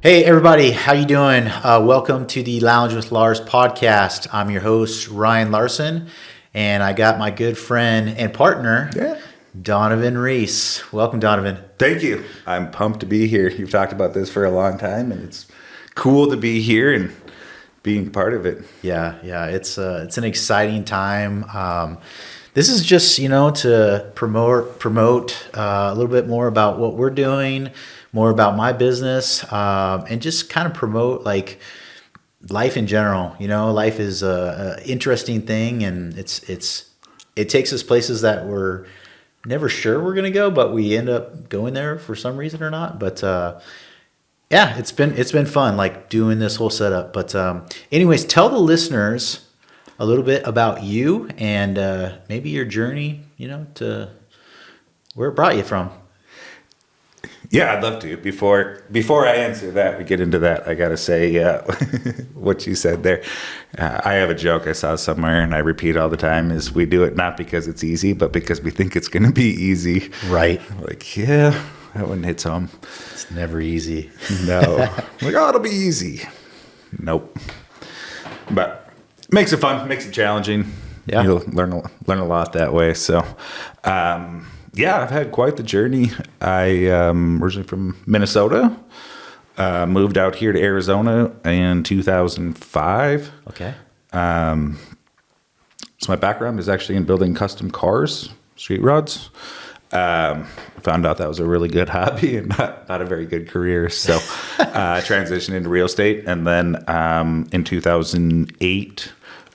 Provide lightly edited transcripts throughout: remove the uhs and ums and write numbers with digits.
Hey everybody, how you doing? Welcome to the Lounge with Larz podcast. I'm your host, Ryan Larson, and I got my good friend and partner, Donovan Reese. Welcome, Donovan. Thank you. I'm pumped to be here. You've talked about this for a long time, and it's cool to be here and being part of it. Yeah, it's an exciting time. This is just, to promote a little bit more about what we're doing, more about my business, and just kind of promote like life in general. Life is a interesting thing, and it takes us places that we're never sure we're gonna go, but we end up going there for some reason or not. But it's been fun, like doing this whole setup. But anyways, tell the listeners a little bit about you and maybe your journey, to where it brought you from. Yeah, I'd love to. Before I answer that, we get into that, I got to say what you said there. I have a joke I saw somewhere, and I repeat all the time, is we do it not because it's easy, but because we think it's going to be easy. Right. Like, yeah, that one hits home. It's never easy. No. Like, it'll be easy. Nope. But makes it fun, makes it challenging. Yeah. You'll learn a lot that way. So, I've had quite the journey. I originally from Minnesota, moved out here to Arizona in 2005. Okay. So my background is actually in building custom cars, street rods. Found out that was a really good hobby and not a very good career. So transitioned into real estate. And then in 2008,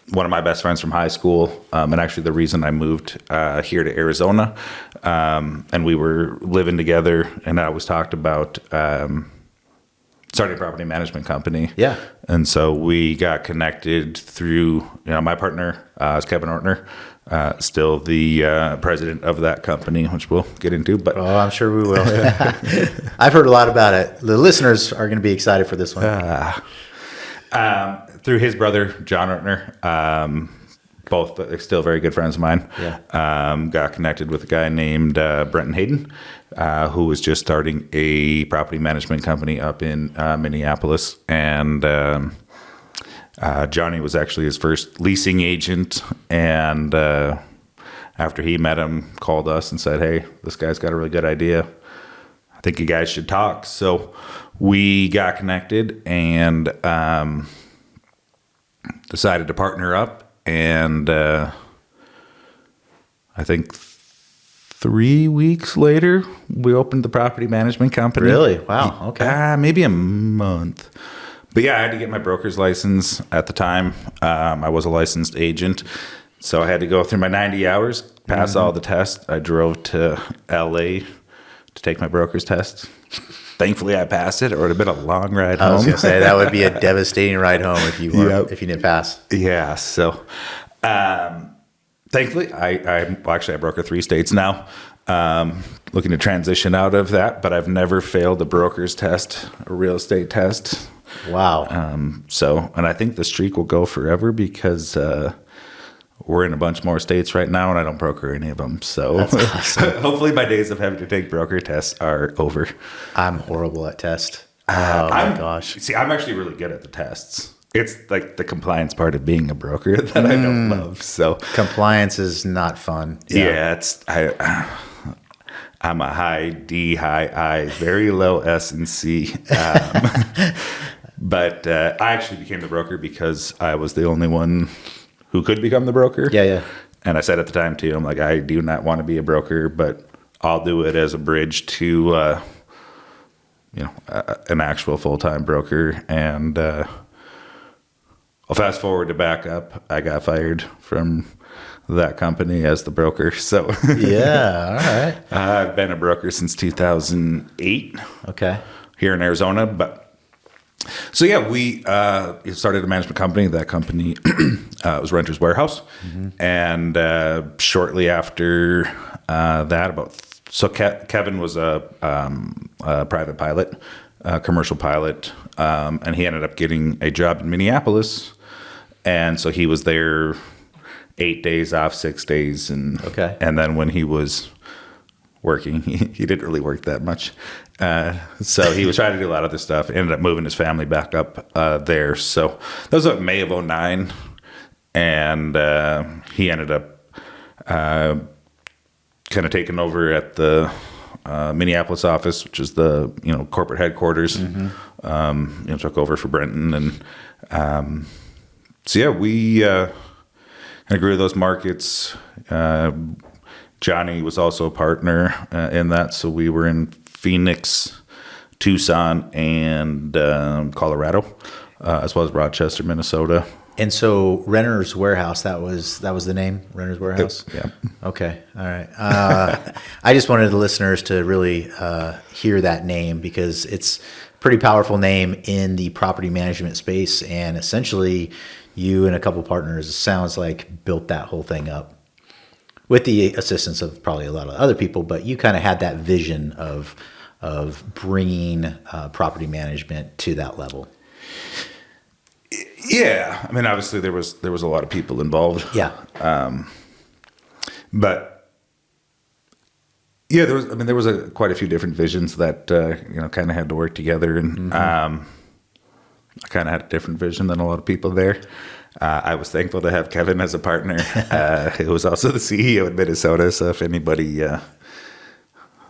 one of my best friends from high school, and actually the reason I moved here to Arizona, and we were living together, and I was talked about starting a property management company. Yeah. And so we got connected through, my partner is Kevin Ortner, still the president of that company, which we'll get into. But I'm sure we will. I've heard a lot about it. The listeners are going to be excited for this one. Through his brother, John Ortner, both still very good friends of mine. Yeah. Got connected with a guy named Brenton Hayden, who was just starting a property management company up in Minneapolis. And Johnny was actually his first leasing agent. And after he met him, called us and said, "Hey, this guy's got a really good idea. I think you guys should talk." So we got connected and decided to partner up. And I think 3 weeks later, we opened the property management company. Really? Wow. Okay. Maybe a month. But yeah, I had to get my broker's license at the time. I was a licensed agent. So I had to go through my 90 hours, pass all the tests. I drove to LA to take my broker's test. Thankfully, I passed it, or it would have been a long ride home. I was going to say, that would be a devastating ride home if you didn't pass. Yeah, so thankfully, I broker 3 states now. Looking to transition out of that, but I've never failed a broker's test, a real estate test. Wow. And I think the streak will go forever because we're in a bunch more states right now, and I don't broker any of them. So awesome. Hopefully my days of having to take broker tests are over. I'm horrible at tests. My gosh. See, I'm actually really good at the tests. It's like the compliance part of being a broker that I don't love. So compliance is not fun. Yeah, I'm a high D, high I, very low S and C. But I actually became the broker because I was the only one who could become the broker. Yeah. And I said at the time too, I'm like, I do not want to be a broker, but I'll do it as a bridge to, an actual full-time broker. And I'll fast forward to back up. I got fired from that company as the broker. So yeah, all right. I've been a broker since 2008. Okay. Here in Arizona, but. So yeah, we started a management company. That company was Renters Warehouse, and shortly after Kevin was a private pilot, commercial pilot, and he ended up getting a job in Minneapolis, and so he was there 8 days off, 6 days, and then when he was working. He didn't really work that much. So he was trying to do a lot of this stuff. Ended up moving his family back up there. So that was May of 2009. And he ended up kind of taking over at the Minneapolis office, which is the corporate headquarters. Took over for Brenton, and so yeah, we kind of grew those markets. Johnny was also a partner in that, so we were in Phoenix, Tucson, and Colorado, as well as Rochester, Minnesota. And so Renter's Warehouse, that was the name, Renter's Warehouse? Yeah. Okay. All right. I just wanted the listeners to really hear that name, because it's a pretty powerful name in the property management space. And essentially you and a couple partners, it sounds like, built that whole thing up with the assistance of probably a lot of other people, but you kind of had that vision of bringing property management to that level. Yeah, I mean, obviously there was a lot of people involved. Yeah. But yeah, there was quite a few different visions that kind of had to work together, and I kind of had a different vision than a lot of people there. I was thankful to have Kevin as a partner. He was also the CEO in Minnesota, so if anybody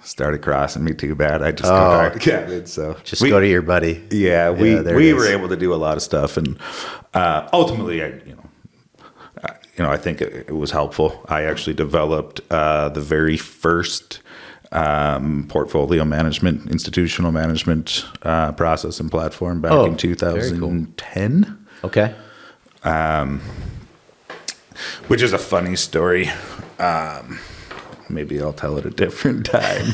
started crossing me too bad, I just go talk to Kevin. So go to your buddy. Yeah, we were able to do a lot of stuff, and ultimately, I think it was helpful. I actually developed the very first portfolio management, institutional management process and platform back in 2010. Cool. Okay. Which is a funny story. Maybe I'll tell it a different time.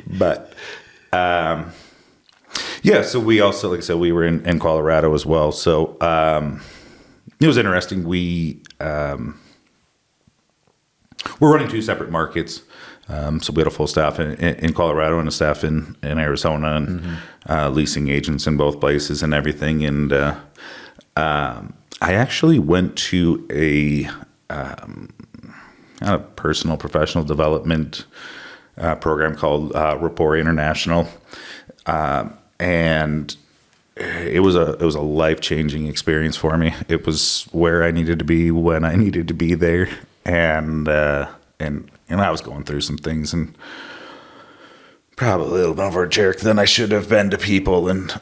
But yeah, so we also, like I said, we were in Colorado as well. So it was interesting. We're running two separate markets. So we had a full staff in Colorado and a staff in Arizona, and leasing agents in both places and everything. And I actually went to a personal professional development program called Rapport International, and it was a life-changing experience for me. It was where I needed to be when I needed to be there, and I was going through some things, and probably a little bit more jerk than I should have been to people, and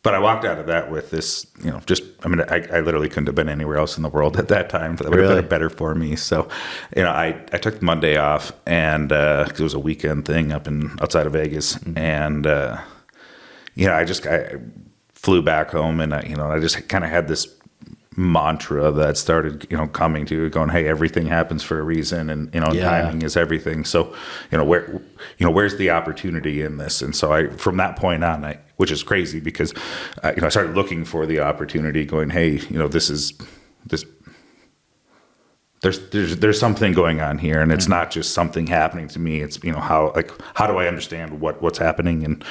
but I walked out of that with this, I literally couldn't have been anywhere else in the world at that time. That would have been better for me. So, I took Monday off, and cause it was a weekend thing outside of Vegas, and I flew back home, and I just kind of had this mantra that started, coming to going, hey, everything happens for a reason, and timing is everything. So, where's the opportunity in this? And so from that point on, which is crazy because, I started looking for the opportunity, going, hey, there's something going on here, and it's not just something happening to me. It's how do I understand what's happening, and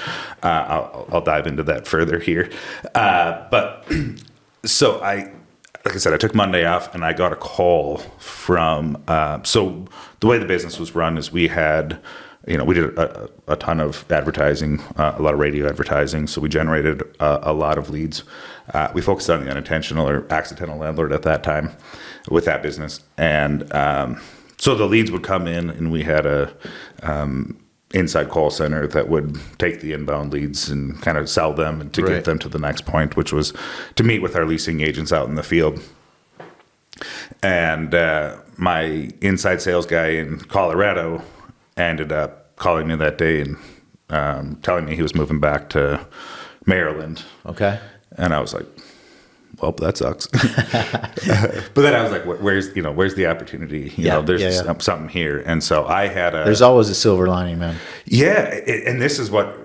I'll dive into that further here. But so like I said, I took Monday off, and I got a call from. So the way the business was run is we had. We did a ton of advertising, a lot of radio advertising. So we generated a lot of leads. We focused on the unintentional or accidental landlord at that time with that business. And so the leads would come in, and we had a inside call center that would take the inbound leads and kind of sell them and to get them to the next point, which was to meet with our leasing agents out in the field. And my inside sales guy in Colorado ended up calling me that day and telling me he was moving back to Maryland. Okay. And I was like, well, that sucks. But then I was like, where's the opportunity? There's something here. And so I had there's always a silver lining, man. Yeah. And this is what,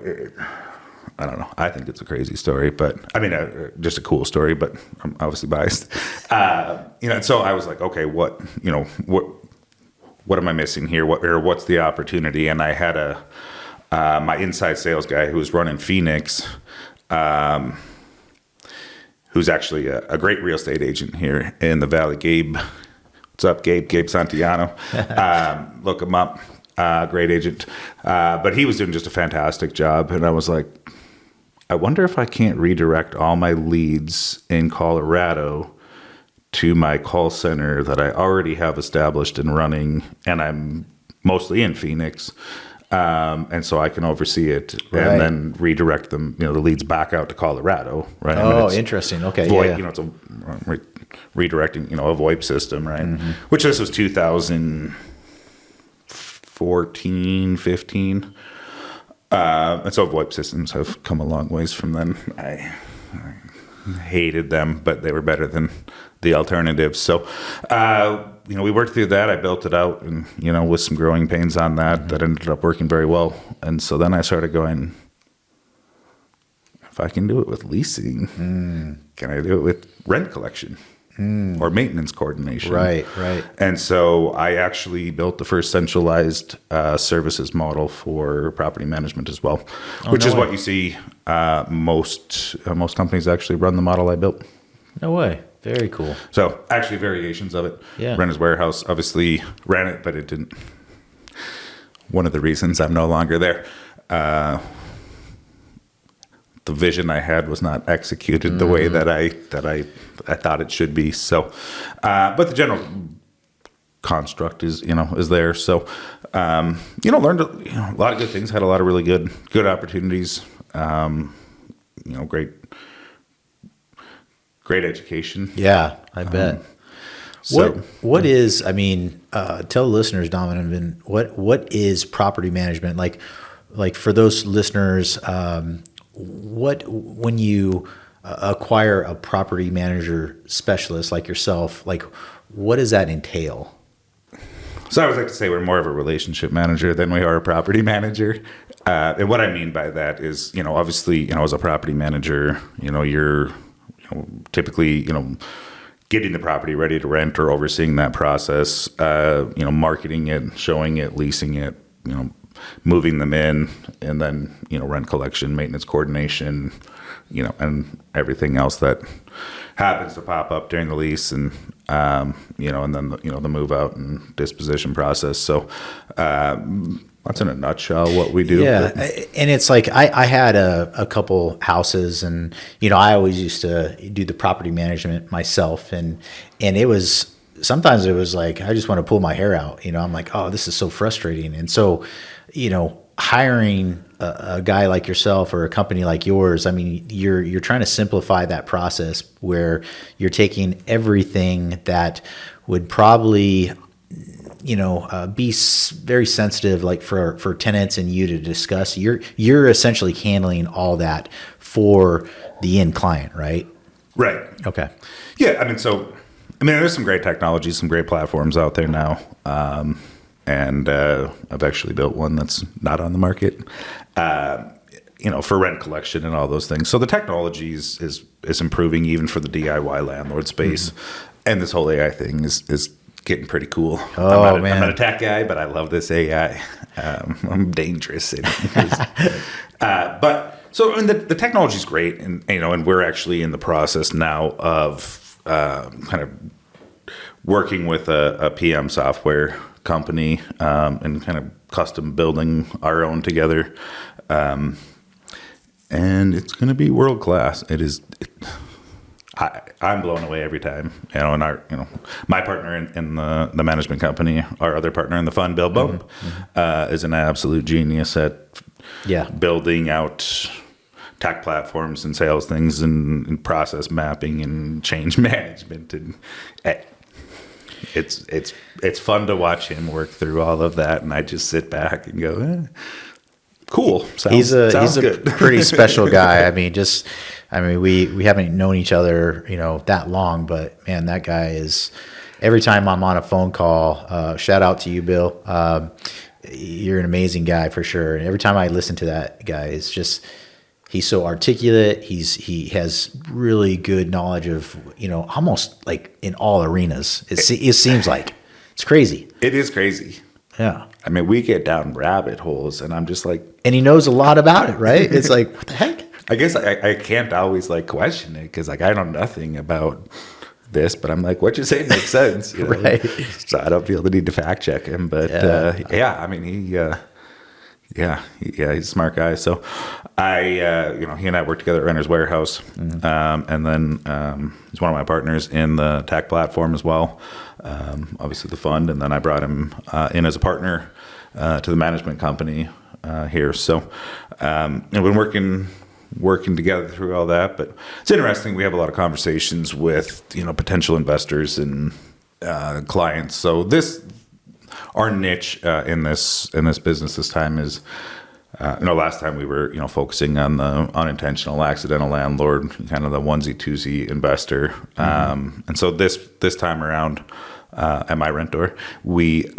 I don't know. I think it's a crazy story, but I mean, just a cool story, but I'm obviously biased. And so I was like, okay, what am I missing here? What's the opportunity? And I had my inside sales guy who was running Phoenix, who's actually a great real estate agent here in the Valley, Gabe. What's up, Gabe? Gabe Santiano. Look him up. Great agent. But he was doing just a fantastic job. And I was like, I wonder if I can't redirect all my leads in Colorado to my call center that I already have established and running, and I'm mostly in Phoenix. And so I can oversee it and then redirect them, the leads back out to Colorado, right? Oh, interesting. Okay. VoIP, it's a redirecting, a VoIP system, right? Mm-hmm. Which this was 2014, 15. And so VoIP systems have come a long ways from then. I hated them, but they were better than the alternatives. So, we worked through that. I built it out and, with some growing pains on that, that ended up working very well. And so then I started going, if I can do it with leasing, can I do it with rent collection? Or maintenance coordination. Right. And so I actually built the first centralized services model for property management as well, which is what you see most companies actually run the model I built. No way. Very cool. So actually variations of it. Yeah. Renters Warehouse obviously ran it, but it didn't. One of the reasons I'm no longer there. The vision I had was not executed the way that I thought it should be. So, but the general construct is there. So, learned a lot of good things. Had a lot of really good opportunities. Great education. Yeah, I bet. So what is? I mean, tell listeners, Donovan, what is property management like? Like for those listeners. When you acquire a property manager specialist like yourself, like what does that entail? So I would like to say we're more of a relationship manager than we are a property manager. And what I mean by that is, obviously, as a property manager, you're typically, getting the property ready to rent or overseeing that process, marketing it, showing it, leasing it, moving them in, and then, rent collection, maintenance coordination, and everything else that happens to pop up during the lease and, and then, the move out and disposition process. So, that's in a nutshell what we do. Yeah. And it's like, I had a couple houses and, I always used to do the property management myself. And sometimes it was like, I just want to pull my hair out, I'm like, oh, this is so frustrating. And so, hiring a guy like yourself or a company like yours, I mean, you're trying to simplify that process where you're taking everything that would probably, be very sensitive, like for tenants and you to discuss. You're essentially handling all that for the end client, right? Right. Okay. Yeah. There's some great technology, some great platforms out there now. And I've actually built one that's not on the market, for rent collection and all those things. So the technology is improving even for the DIY landlord space. Mm-hmm. And this whole AI thing is getting pretty cool. Oh, I'm not a tech guy, but I love this AI. I'm dangerous. But so the technology is great. And we're actually in the process now of kind of working with a PM software company and kind of custom building our own together, and it's going to be world class. It is. I'm blown away every time. And my partner in the management company, our other partner in the fund, Bill Bump, is an absolute genius at building out tech platforms and sales things and process mapping and change management and. It's fun to watch him work through all of that, and I just sit back and go, cool. Sounds a pretty special guy. We haven't known each other, that long, but man, that guy is. Every time I'm on a phone call, shout out to you, Bill. You're an amazing guy for sure. And every time I listen to that guy, it's just. He's so articulate. He has really good knowledge of, almost like in all arenas. It seems like it's crazy. It is crazy. Yeah. We get down rabbit holes and I'm just like. And he knows a lot about it, right? It's like, what the heck? I guess I can't always question it because I know nothing about this, but I'm like, what you say makes sense. You know? Right. So I don't feel the need to fact check him, but I mean, he's a smart guy. So he and I worked together at Renter's Warehouse. And then he's one of my partners in the tech platform as well. Obviously the fund. And then I brought him in as a partner to the management company here. So and been working together through all that. But it's interesting. We have a lot of conversations with, potential investors and clients. So our niche in this business this time is, last time we were, focusing on the unintentional accidental landlord, kind of the onesie twosie investor. And so this time around at my rent door, we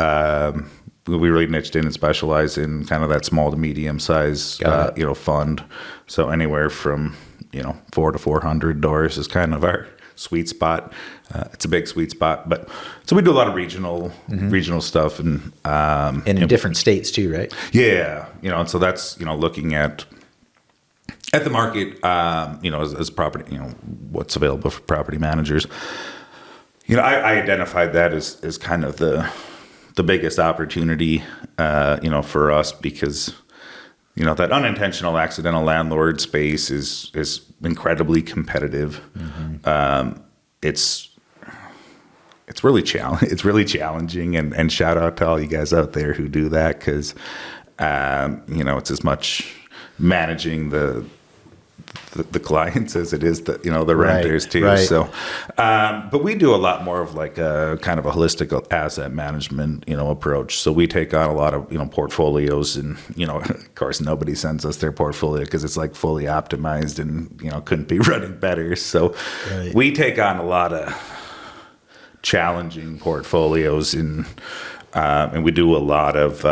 really niched in and specialize in kind of that small to medium size, fund. So anywhere from, 4 to 400 doors is kind of our sweet spot. It's a big sweet spot, but so we do a lot of regional stuff and in different states too, right? Yeah, and so that's looking at the market, as property, what's available for property managers. I identified that as kind of the biggest opportunity, for us because. That unintentional accidental landlord space is incredibly competitive. It's really challenging and shout out to all you guys out there who do that because it's as much managing the clients as it is the renters too. Right. So, but we do a lot more of like a kind of a holistic asset management, approach. So we take on a lot of, portfolios and, of course nobody sends us their portfolio because it's like fully optimized and, couldn't be running better. So we take on a lot of challenging portfolios and we do a lot of,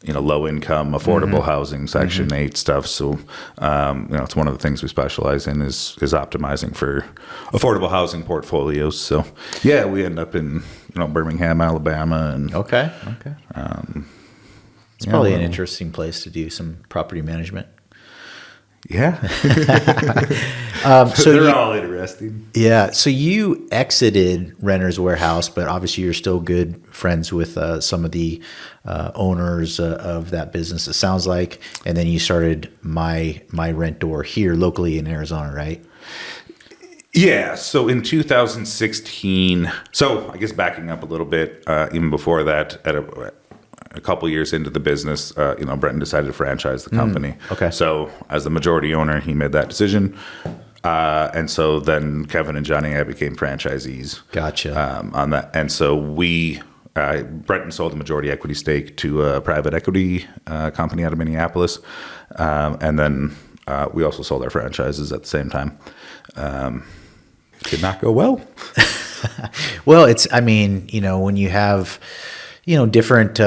low income, affordable housing, Section 8 stuff. So, it's one of the things we specialize in is optimizing for affordable housing portfolios. So, yeah, we end up in, Birmingham, Alabama. And Okay. It's probably an interesting place to do some property management. Yeah. So they're all interesting. Yeah. So you exited Renter's Warehouse, but obviously you're still good friends with some of the owners of that business, it sounds like. And then you started my rent door here locally in Arizona, right? Yeah. So in 2016, so I guess backing up a little bit, even before that, at a couple years into the business, Brenton decided to franchise the company. Okay. So as the majority owner, he made that decision. And so then Kevin and Johnny and I became franchisees. Gotcha. On that. And so Brenton sold the majority equity stake to a private equity company out of Minneapolis. And then we also sold our franchises at the same time. Did not go well. Well, when you have different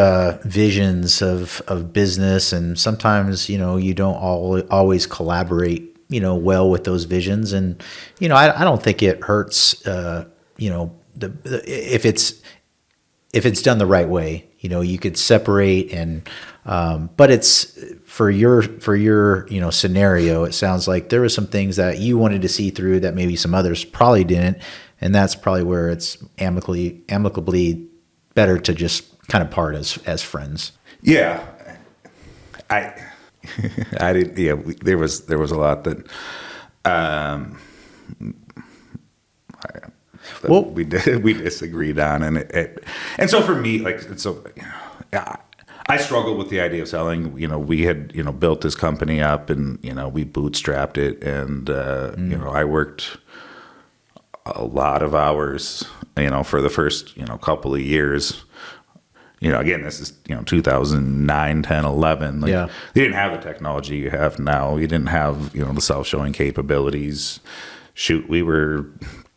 visions of business, and sometimes you don't always collaborate well with those visions, and I don't think it hurts if it's done the right way. You could separate and but it's for your scenario, it sounds like there were some things that you wanted to see through that maybe some others probably didn't, and that's probably where it's amicably better to just kind of part as friends. Yeah. I did. Yeah. There was a lot that, we disagreed on, and so for me, I struggled with the idea of selling. We had built this company up, and we bootstrapped it, and I worked a lot of hours, for the first, couple of years. Again, this is, 2009, 10, 11. They didn't have the technology you have now. You didn't have, the self-showing capabilities. Shoot, we were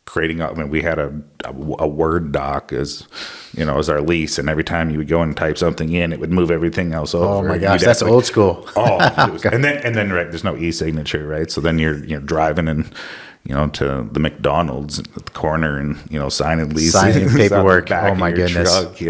creating, we had a Word doc as our lease. And every time you would go and type something in, it would move everything else over. Oh my gosh, that's old school. And then right, there's no e-signature, right? So then you're driving and, to the McDonald's at the corner and, signing leases. Signing paperwork. Oh my goodness. Truck,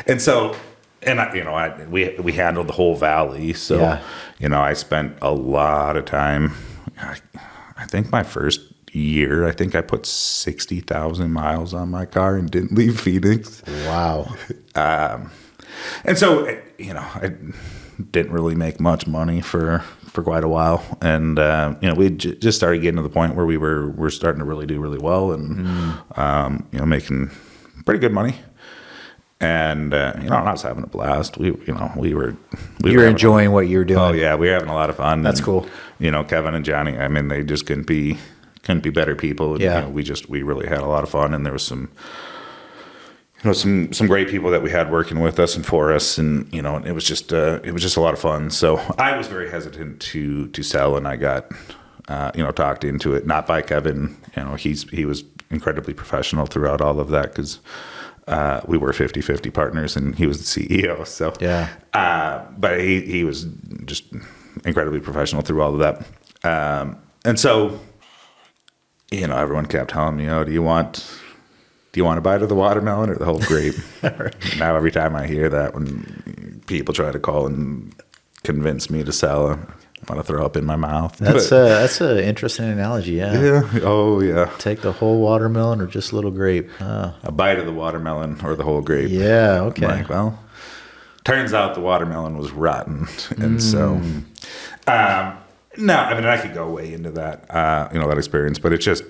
and so, and we handled the whole valley. So, I spent a lot of time, I think my first year, I think I put 60,000 miles on my car and didn't leave Phoenix. Wow. And so, I didn't really make much money for quite a while. And, we just started getting to the point where we're starting to really do really well and, making pretty good money. And, I was having a blast. We were enjoying what you were doing. Oh yeah. We were having a lot of fun. That's and, cool. Kevin and Johnny, I mean, they just couldn't be better people. And, Yeah. We really had a lot of fun, and there was some great people that we had working with us and for us, and it was just a lot of fun. So I was very hesitant to sell, and I got talked into it, not by Kevin. He was incredibly professional throughout all of that, because we were 50-50 partners, and he was the CEO. So yeah, but he was just incredibly professional through all of that, and so everyone kept telling me, do you want a bite of the watermelon or the whole grape? Right. Now every time I hear that, when people try to call and convince me to sell, I want to throw up in my mouth. That's an interesting analogy. Yeah. Oh yeah. Take the whole watermelon or just a little grape? A bite of the watermelon or the whole grape. Yeah. Okay. I'm like, well, turns out the watermelon was rotten, and so. No, I mean, I could go way into that, that experience, but it's just,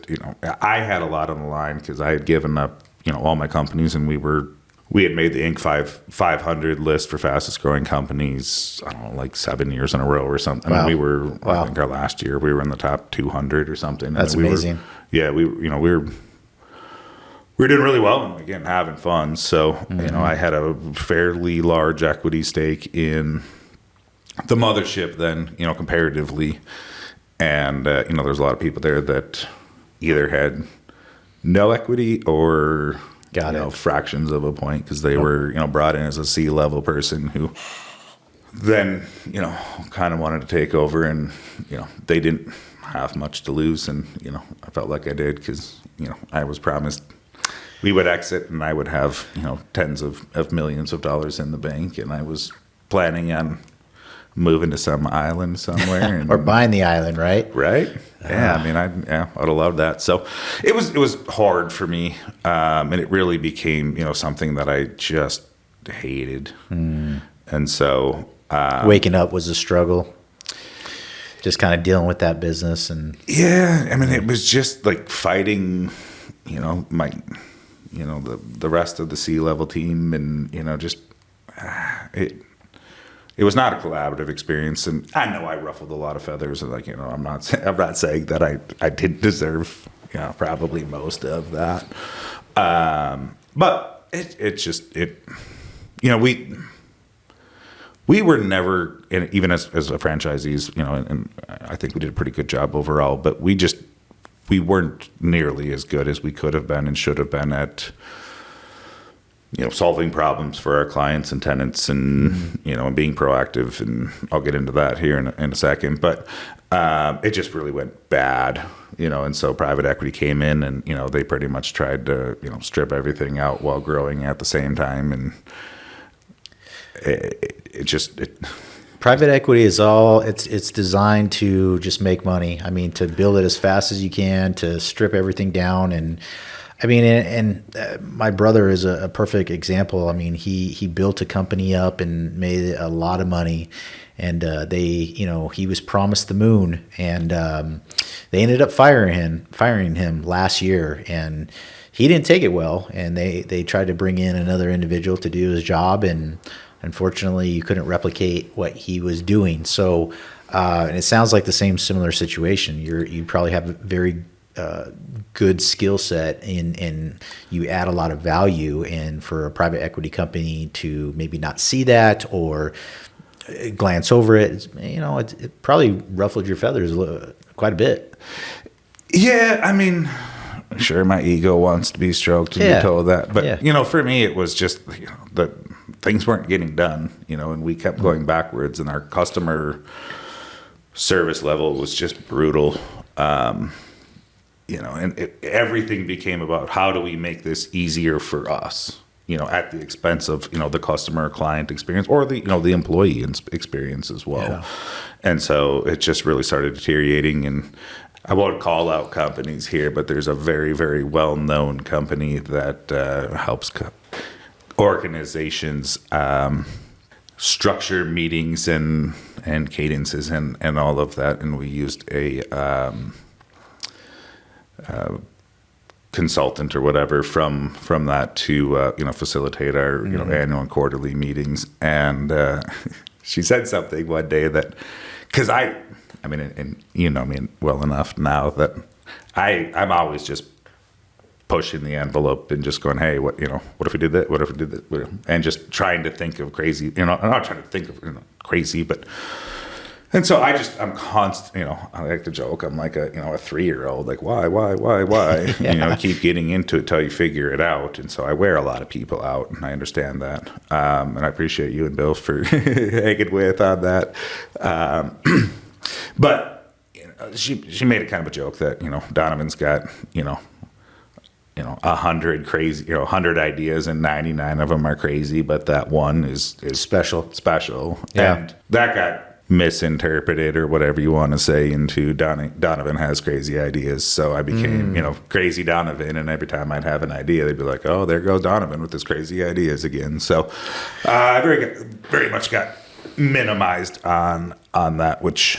I had a lot on the line, because I had given up, all my companies, and we had made the Inc. 500 list for fastest growing companies, I don't know, like 7 years in a row or something. Wow. I mean, Wow. I think our last year, we were in the top 200 or something. That's amazing. We were doing really well, and again, having fun. So, I had a fairly large equity stake in the mothership then, comparatively. And, there's a lot of people there that either had no equity or fractions of a point, because they were, brought in as a C-level person who then, kind of wanted to take over, and, they didn't have much to lose. And, I felt like I did, because, I was promised we would exit and I would have, tens of millions of dollars in the bank. And I was planning on moving to some island somewhere, and, or buying the island, right? Right. Yeah. I mean, I'd have loved that. So it was hard for me. And it really became, something that I just hated. And so, waking up was a struggle, just kind of dealing with that business. And yeah, I mean, it was just like fighting, my, the rest of the C-level team, and, just, it was not a collaborative experience, and I know I ruffled a lot of feathers. And I'm not saying that I didn't deserve, probably most of that. But we were never, even as a franchisees, and I think we did a pretty good job overall. But we weren't nearly as good as we could have been and should have been at, solving problems for our clients and tenants, and, and being proactive. And I'll get into that here in a second, but, it just really went bad, and so private equity came in, and, they pretty much tried to, strip everything out while growing at the same time. And private equity is it's designed to just make money. I mean, to build it as fast as you can, to strip everything down. And I mean, and my brother is a perfect example. I mean, he built a company up and made a lot of money, and he was promised the moon, and they ended up firing him last year, and he didn't take it well, and they tried to bring in another individual to do his job, and unfortunately, you couldn't replicate what he was doing. So, and it sounds like the similar situation. You probably have a very good skill set, and you add a lot of value, and for a private equity company to maybe not see that or glance over it, it probably ruffled your feathers quite a bit. Yeah, I mean, sure, my ego wants to be stroked and be told that, but for me, it was just that things weren't getting done, and we kept going backwards, and our customer service level was just brutal. And everything became about how do we make this easier for us, at the expense of, the customer client experience, or the employee experience as well. Yeah. And so it just really started deteriorating. And I won't call out companies here, but there's a very, very well-known company that helps organizations structure meetings and cadences and all of that. And we used a consultant or whatever from that to facilitate our annual and quarterly meetings. And she said something one day that, because I mean, and you know me well enough now that I'm always just pushing the envelope and just going, hey, what if we did that? What if we did that? And just trying to think of crazy, I'm not trying to think of crazy, but, and so I'm constant, I like to joke, I'm like a 3-year-old, like, why? Yeah. Keep getting into it till you figure it out. And so I wear a lot of people out, and I understand that. And I appreciate you and Bill for hanging with on that. But she made it kind of a joke that Donovan's got 100 ideas and 99 of them are crazy, but that one is Special. Yeah. And that got misinterpreted or whatever you want to say into Donovan has crazy ideas. So I became crazy Donovan, and every time I'd have an idea, they'd be like, oh, there goes Donovan with his crazy ideas again. So I very much got minimized on that, which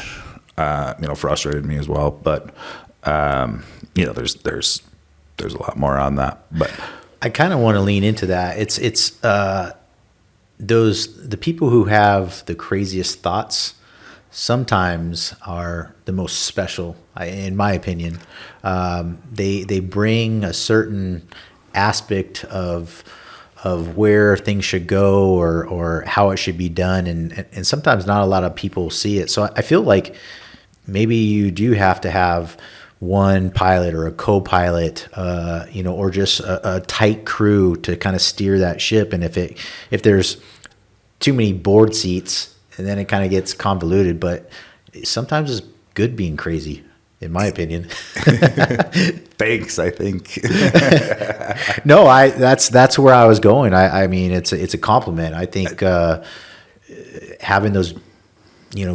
frustrated me as well. But there's a lot more on that. But I kind of want to lean into that. It's the people who have the craziest thoughts sometimes are the most special, in my opinion. They bring a certain aspect of where things should go or how it should be done, and sometimes not a lot of people see it. So I feel like maybe you do have to have one pilot or a co-pilot, or just a tight crew to kind of steer that ship. And if there's too many board seats, and then it kind of gets convoluted. But sometimes it's good being crazy, in my opinion. Thanks, I think. No, that's where I was going. I mean, it's a compliment. I think having those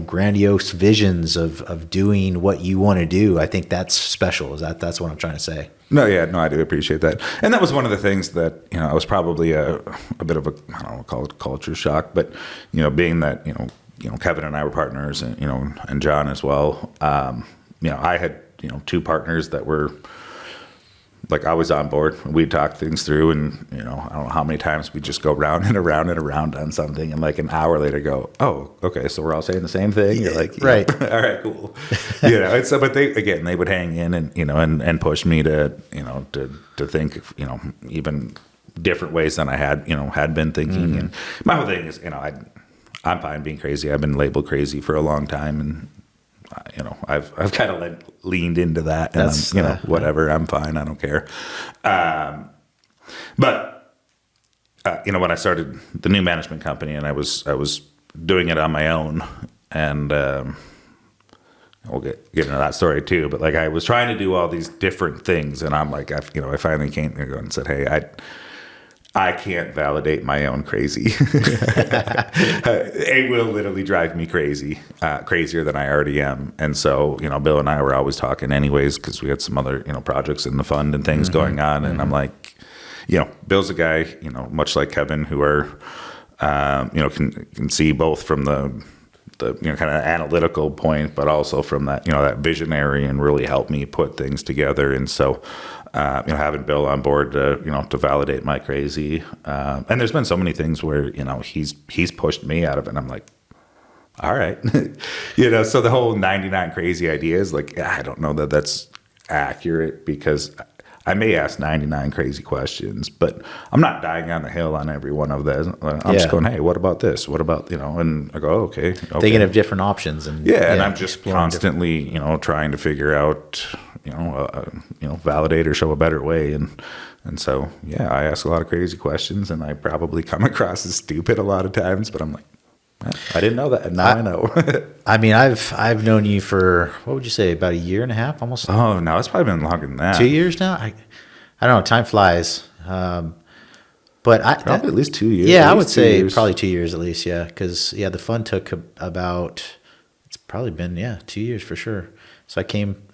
grandiose visions of doing what you want to do, I think that's special. That's what I'm trying to say. No, I do appreciate that. And that was one of the things that, I was probably a bit of a, I don't know, call it culture shock, but, being that, Kevin and I were partners and John as well. I had, 2 partners that were like always on board. We'd talk things through, and I don't know how many times we'd just go round and around and around on something, and like an hour later go, oh, okay, so we're all saying the same thing. You're like, yeah, right, all right, cool. And so, but they would hang in and and push me to to think even different ways than I had been thinking. Mm-hmm. And my whole thing is I'm fine being crazy. I've been labeled crazy for a long time, and I've kind of leaned into that, and I'm, whatever, I'm fine. I don't care. But when I started the new management company, and I was doing it on my own, and we'll get into that story too. But like I was trying to do all these different things, and I'm like, I finally came and said, hey, I can't validate my own crazy. It will literally drive me crazy, crazier than I already am. And so, Bill and I were always talking anyways, because we had some other, projects in the fund and things going on. And I'm like, Bill's a guy, much like Kevin, who are, can see both from the kind of analytical point, but also from that, that visionary, and really help me put things together. And so, having Bill on board to validate my crazy, and there's been so many things where he's pushed me out of it, and I'm like, all right, so the whole 99 crazy ideas, like I don't know that that's accurate, because I may ask 99 crazy questions, but I'm not dying on the hill on every one of those. I'm just going, hey, what about this? What about, and I go, okay. Thinking of different options. And and I'm just constantly, trying to figure out, validate or show a better way. And so, I ask a lot of crazy questions, and I probably come across as stupid a lot of times, but I'm like, I didn't know that, and now I know. I mean, I've known you for, what would you say, about a year and a half, almost? Oh, no, it's probably been longer than that. 2 years now? I don't know. Time flies. But probably at least 2 years. Yeah, I would say probably 2 years at least. Yeah, because the fund took about, it's probably been 2 years for sure. So I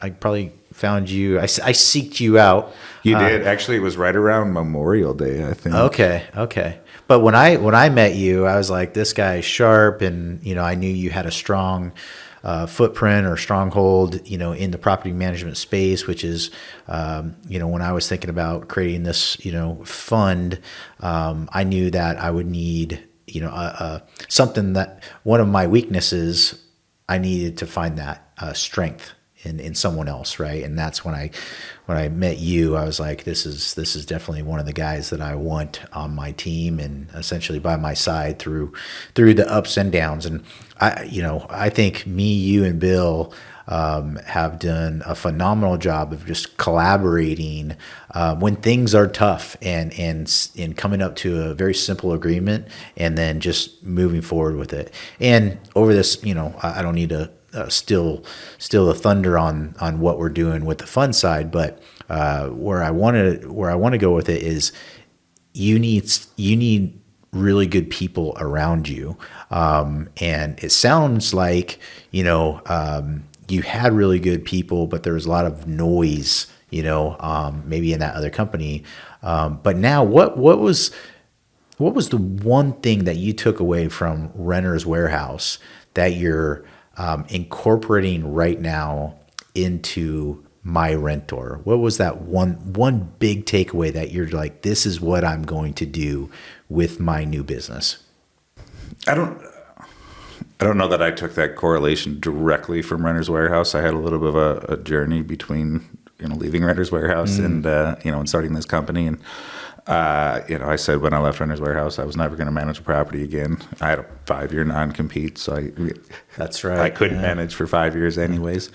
probably found you. I seeked you out. You did. Actually, it was right around Memorial Day, I think. Okay. But when I met you, I was like, this guy's sharp, and I knew you had a strong footprint or stronghold, in the property management space, which is, when I was thinking about creating this, fund, I knew that I would need, something that one of my weaknesses, I needed to find that strength in someone else, right? And that's when I met you, I was like, this is definitely one of the guys that I want on my team and essentially by my side through the ups and downs. And I think me, you, and Bill have done a phenomenal job of just collaborating when things are tough and coming up to a very simple agreement and then just moving forward with it. And over this, I don't need to steal the thunder on what we're doing with the fund side, but where I want to go with it is you need really good people around you, and it sounds like you had really good people, but there was a lot of noise, maybe in that other company. But now, what was the one thing that you took away from Renter's Warehouse that you're incorporating right now into My Rentor? What was that one big takeaway that you're like, this is what I'm going to do with my new business? I don't know that I took that correlation directly from Renter's Warehouse. I had a little bit of a journey between leaving Renter's Warehouse and and starting this company. And I said when I left Renter's Warehouse, I was never going to manage a property again. I had a 5-year non-compete, so that's right. I couldn't manage for 5 years anyways.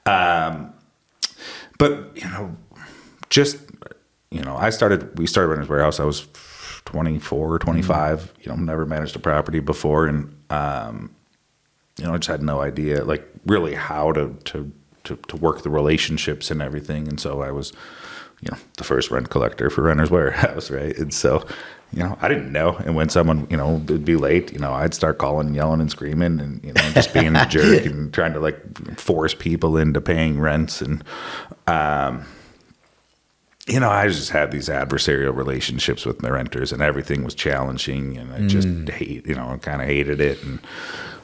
But we started Renter's Warehouse. I was 24 or 25. Never managed a property before, and I just had no idea, like, really how to work the relationships and everything. And so I was, the first rent collector for Renter's Warehouse, right? And so, I didn't know. And when someone, would be late, I'd start calling, yelling, and screaming, and just being a jerk and trying to force people into paying rents. And I just had these adversarial relationships with my renters, and everything was challenging, and I just kind of hated it. And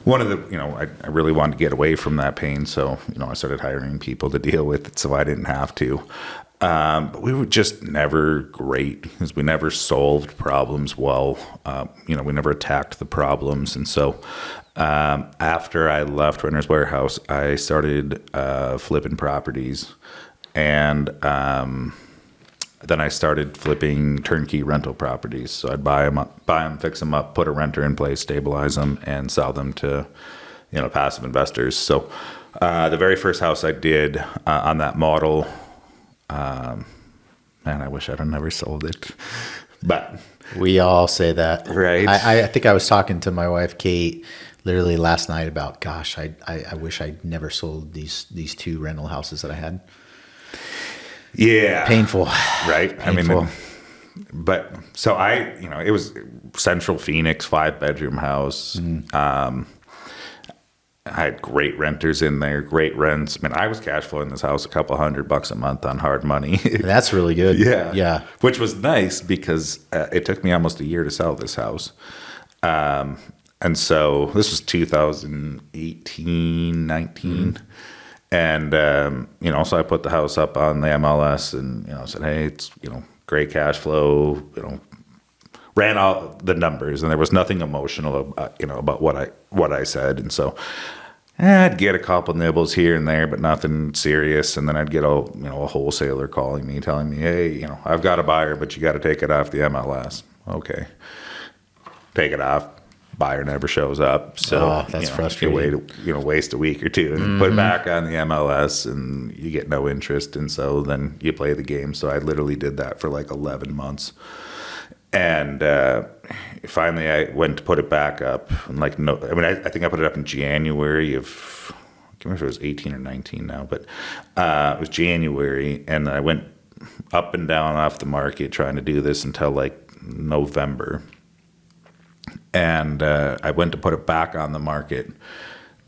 one of the, I really wanted to get away from that pain. So, I started hiring people to deal with it so I didn't have to. But we were just never great because we never solved problems well. We never attacked the problems. And so after I left Renter's Warehouse, I started flipping properties. And then I started flipping turnkey rental properties. So I'd buy them, fix them up, put a renter in place, stabilize them, and sell them to, passive investors. So the very first house I did on that model, man, I wish I'd have never sold it, but we all say that, right? I think I was talking to my wife Kate literally last night about, gosh, I wish I'd never sold these 2 rental houses that I had. Yeah. Painful. Right. Painful. But so it was Central Phoenix, 5-bedroom house. I had great renters in there, great rents. I mean, I was cash flowing this house $200 a month on hard money. That's really good. Yeah. Which was nice because it took me almost a year to sell this house. And so this was 2018, 19. And, so I put the house up on the MLS and, said, hey, it's, great cash flow, ran all the numbers, and there was nothing emotional about what I said. And so I'd get a couple nibbles here and there, but nothing serious. And then I'd get a wholesaler calling me, telling me, hey, I've got a buyer, but you got to take it off the MLS. Okay. Take it off. Buyer never shows up. So that's frustrating. You waste a week or two and put it back on the MLS and you get no interest. And so then you play the game. So I literally did that for 11 months. And finally I went to put it back up. And I think I put it up in January of, I can't remember if it was 18 or 19 now, but it was January. And I went up and down off the market trying to do this until November. And I went to put it back on the market,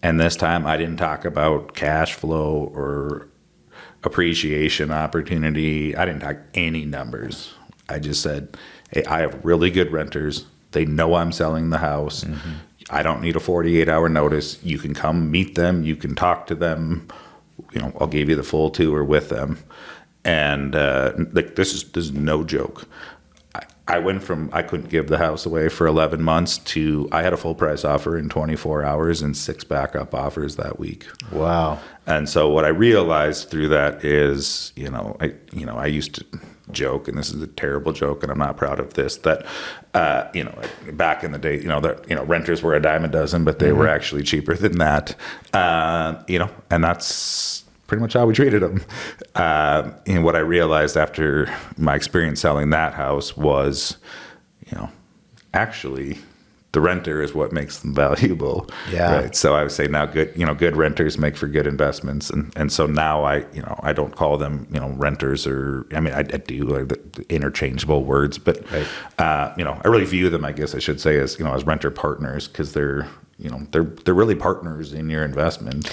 And this time I didn't talk about cash flow or appreciation opportunity. I didn't talk any numbers. I just said, hey, I have really good renters. They know I'm selling the house. I don't need a 48-hour notice. You can come meet them. You can talk to them. I'll give you the full tour with them. And like this is no joke. I went from I couldn't give the house away for 11 months to I had a full price offer in 24 hours and 6 backup offers that week. Wow. And so what I realized through that is, I used to joke, and this is a terrible joke, and I'm not proud of this, that, back in the day, renters were a dime a dozen, but they were actually cheaper than that. And that's pretty much how we treated them. And what I realized after my experience selling that house was, actually the renter is what makes them valuable. Yeah. Right. So I would say now good renters make for good investments. And so now I don't call them, renters I do like the interchangeable words, but, right. I really view them, I guess I should say, as renter partners, because they're really partners in your investment.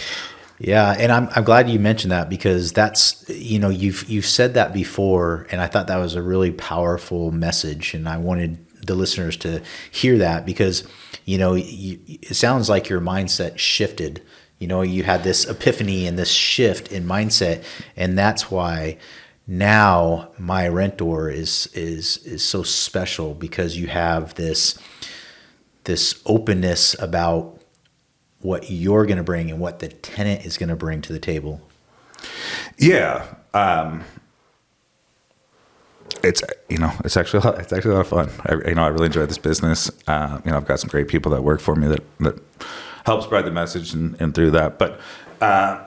Yeah, and I'm glad you mentioned that, because that's, you've said that before, and I thought that was a really powerful message, and I wanted the listeners to hear that, because it sounds like your mindset shifted. You had this epiphany and this shift in mindset, and that's why now my rentor is so special, because you have this openness about what you're going to bring and what the tenant is going to bring to the table. Yeah. It's actually a lot of fun. I really enjoy this business. I've got some great people that work for me that help spread the message and through that. But,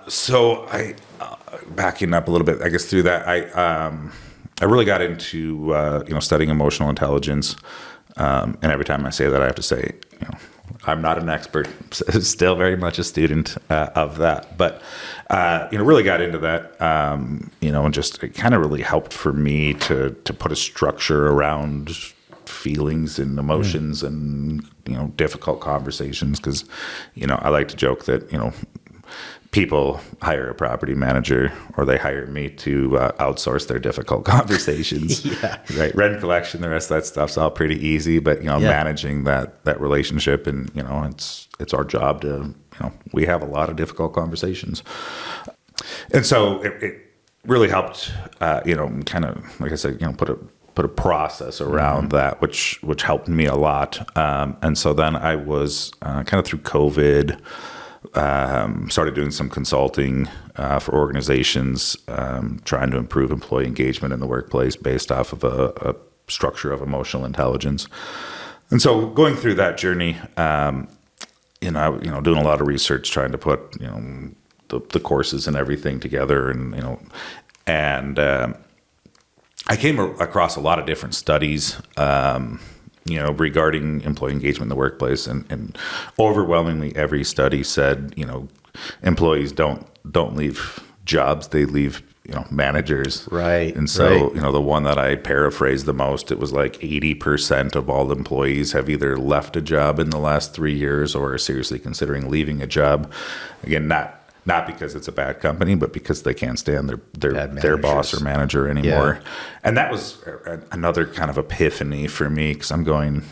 so backing up a little bit, I guess through that, I really got into, studying emotional intelligence. And every time I say that, I have to say, I'm not an expert, still very much a student of that, but really got into that, and just it kind of really helped for me to put a structure around feelings and emotions and difficult conversations, because I like to joke that people hire a property manager, or they hire me to outsource their difficult conversations. Yeah. Right. Rent collection, the rest of that stuff's all pretty easy, but managing that relationship, and it's our job to we have a lot of difficult conversations, and so it really helped kind of, like I said, put a process around that, which helped me a lot, and so then I was kind of through COVID. Started doing some consulting for organizations, trying to improve employee engagement in the workplace based off of a structure of emotional intelligence. And so going through that journey, doing a lot of research, trying to put the courses and everything together, and I came across a lot of different studies. Regarding employee engagement in the workplace, and overwhelmingly every study said, employees don't leave jobs, they leave, managers. Right. And so, the one that I paraphrased the most, it was like 80% of all employees have either left a job in the last 3 years or are seriously considering leaving a job. Again, not because it's a bad company, but because they can't stand their boss or manager anymore. Yeah. And that was another kind of epiphany for me, because I'm going,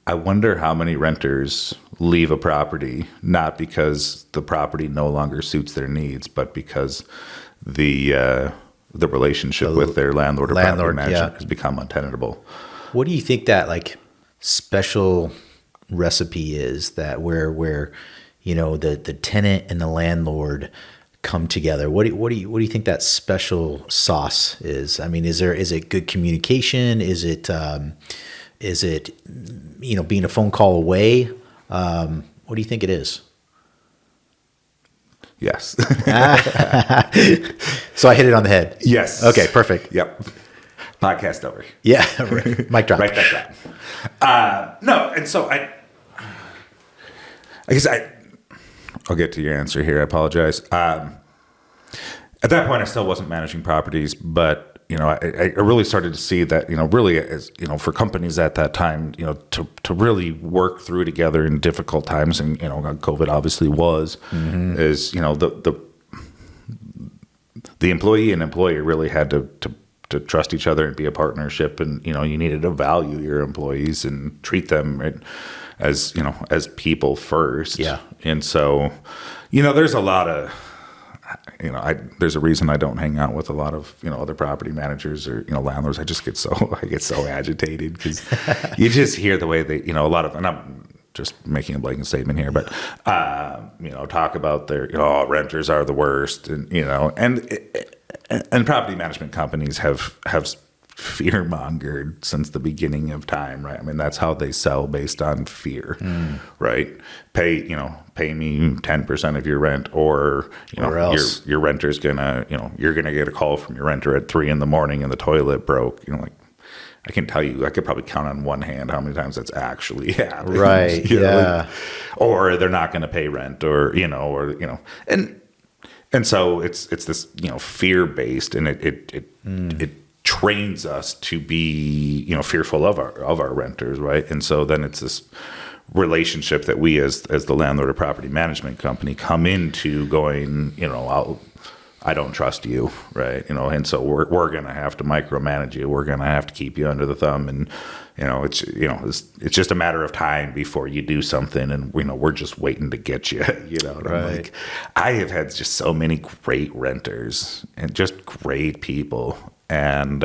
I wonder how many renters leave a property, not because the property no longer suits their needs, but because the relationship with their landlord or property manager has become untenable. What do you think that special recipe is, that where the tenant and the landlord come together? What do you think that special sauce is? I mean, is it good communication? Is it being a phone call away? What do you think it is? Yes. So I hit it on the head. Yes. Okay, perfect. Yep. Podcast over. Yeah. Mic drop. Right back down. No, and so I guess I'll get to your answer here. I apologize. At that point, I still wasn't managing properties, but I really started to see that, really, as for companies at that time, to really work through together in difficult times, and COVID obviously was, is the employee and employer really had to trust each other and be a partnership, and you needed to value your employees and treat them as people first. Yeah. And so there's a lot of there's a reason I don't hang out with a lot of other property managers or landlords. I get so agitated because you just hear the way they a lot of, and I'm just making a blanket statement here, but talk about their renters are the worst, and and property management companies have fear mongered since the beginning of time, right? I mean, that's how they sell, based on fear, right? Pay me 10% of your rent, or else your renter's gonna, you're gonna get a call from your renter at 3 a.m. and the toilet broke. I can tell you, I could probably count on one hand how many times that's actually happened. Right. Yeah. Or they're not going to pay rent, and so it's this fear based, and it trains us to be fearful of our renters, right? And so then it's this relationship that we as the landlord or property management company come into going, I don't trust you, right? And so we're going to have to micromanage you. We're going to have to keep you under the thumb, and it's just a matter of time before you do something, and we're just waiting to get you. And right. I'm like, I have had just so many great renters and just great people, and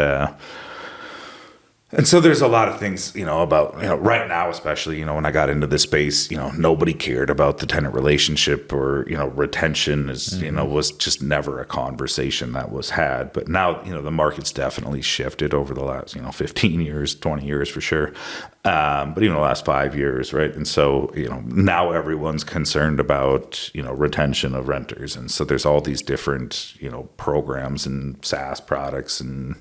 so there's a lot of things, about, right now, especially, when I got into this space, nobody cared about the tenant relationship, or, retention is, was just never a conversation that was had. But now, the market's definitely shifted over the last, 15 years, 20 years for sure. But even the last 5 years, right? And so, now everyone's concerned about, retention of renters. And so there's all these different, programs and SaaS products and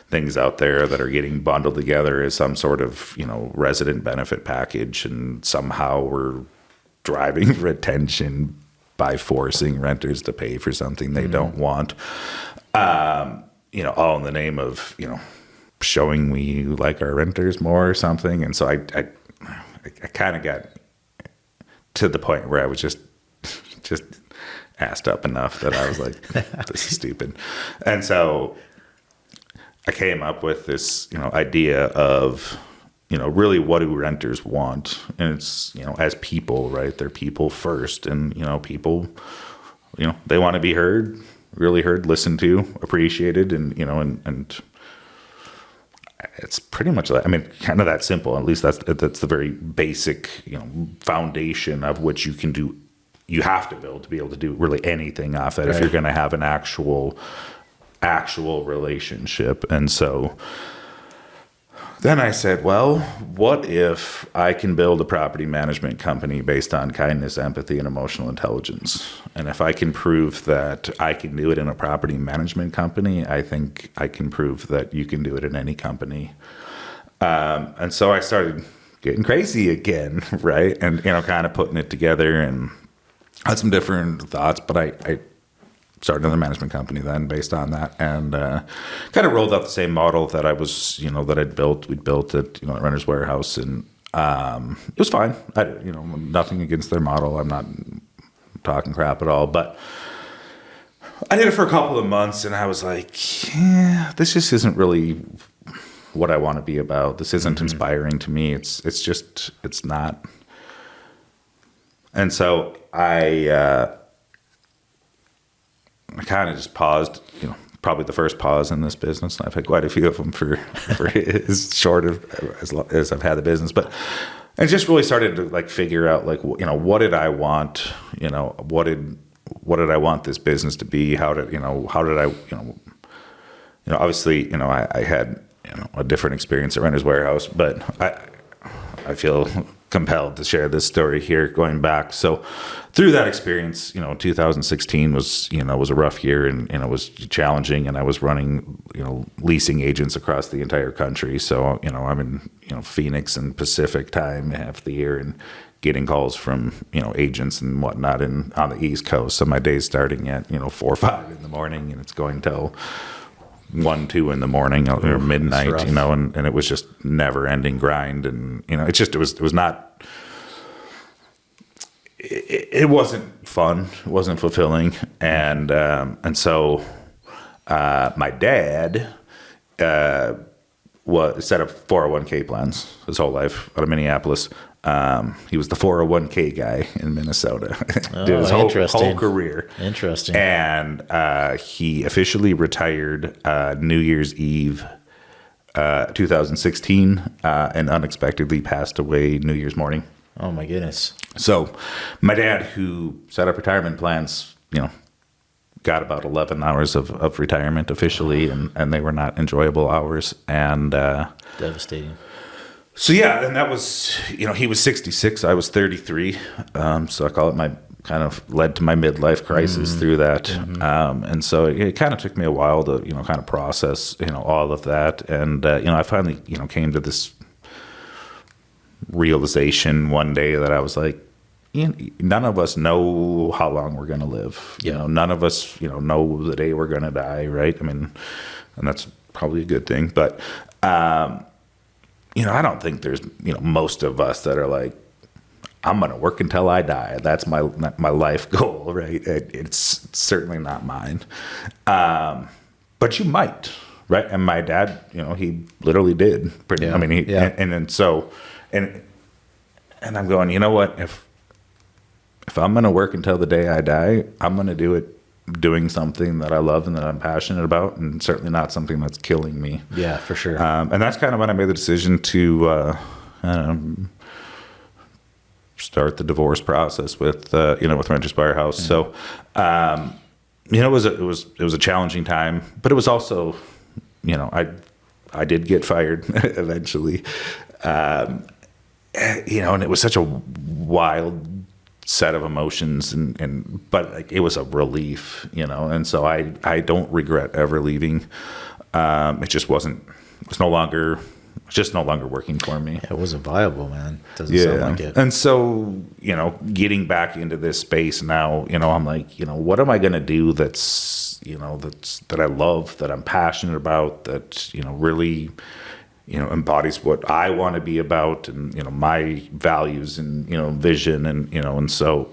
things out there that are getting bundled together as some sort of, resident benefit package, and somehow we're driving retention by forcing renters to pay for something they don't want. All in the name of, showing we like our renters more or something. And so I kind of got to the point where I was just assed up enough that I was like, this is stupid. And so I came up with this, idea of, really what do renters want? And it's, as people, right? They're people first, and, people, they want to be heard, really heard, listened to, appreciated, and, and it's pretty much that. I mean, kind of that simple. At least that's the very basic, foundation of which you can do. You have to build to be able to do really anything off it, right, if you're going to have an actual relationship. And so then I said, well, what if I can build a property management company based on kindness, empathy, and emotional intelligence? And if I can prove that I can do it in a property management company, I think I can prove that you can do it in any company. And so I started getting crazy again, right? And, kind of putting it together, and had some different thoughts, but I started another management company then based on that, and kind of rolled out the same model that I was, that I'd built. We'd built it, at Renter's Warehouse, and it was fine. Nothing against their model. I'm not talking crap at all, but I did it for a couple of months, and I was like, yeah, this just isn't really what I want to be about. This isn't inspiring to me. It's not. And so I kind of just paused, probably the first pause in this business. I've had quite a few of them for as short as I've had the business, but I just really started to figure out what did I want, what did I want this business to be? How did I, obviously, I had, a different experience at Renter's Warehouse, but I feel compelled to share this story here going back. So through that experience, 2016 was a rough year, and it was challenging, and I was running, leasing agents across the entire country. So, I'm in, Phoenix and Pacific time half the year, and getting calls from, agents and whatnot, and on the East Coast. So my day's starting at, 4 or 5 in the morning, and it's going till 1, 2 in the morning or midnight, rough. you know, and it was just never ending grind. And, you know, it was not, it wasn't fun. It wasn't fulfilling. And so, my dad, set up 401k plans his whole life out of Minneapolis. He was the 401k guy in Minnesota. Did his whole career. Interesting. And he officially retired New Year's Eve 2016 and unexpectedly passed away New Year's morning. Oh, my goodness. So my dad, who set up retirement plans, you know, got about 11 hours of retirement officially, and they were not enjoyable hours. And Devastating. so, yeah, and that was, you know, he was 66, I was 33. So I call it kind of led to my midlife crisis through that. And so it kind of took me a while to, you know, kind of process, you know, all of that. And, you know, I finally, you know, came to this realization one day that I was like, none of us know how long we're going to live. You know, none of us, you know the day we're going to die, right? I mean, and that's probably a good thing. But, you know, I don't think there's, you know, most of us that are like, I'm going to work until I die. That's my life goal, right? It's certainly not mine. But you might, right? And my dad, you know, he literally did. I mean, and so, and I'm going, you know what, if I'm going to work until the day I die, I'm going to do it doing something that I love and that I'm passionate about, and certainly not something that's killing me. Yeah, for sure. And that's kind of when I made the decision to start the divorce process with you know, with Renters Buyer House. So you know, it was a challenging time, but it was also, you know, I did get fired eventually. You know, and it was such a wild set of emotions, but like, it was a relief, you know, and so I don't regret ever leaving. It just no longer working for me. Yeah, it wasn't viable, man. Doesn't sound like it. And so, you know, getting back into this space now, you know, I'm like, you know, what am I going to do that I love, that I'm passionate about, that, you know, really, you know, embodies what I want to be about, and, you know, my values and, you know, vision, and, you know, and so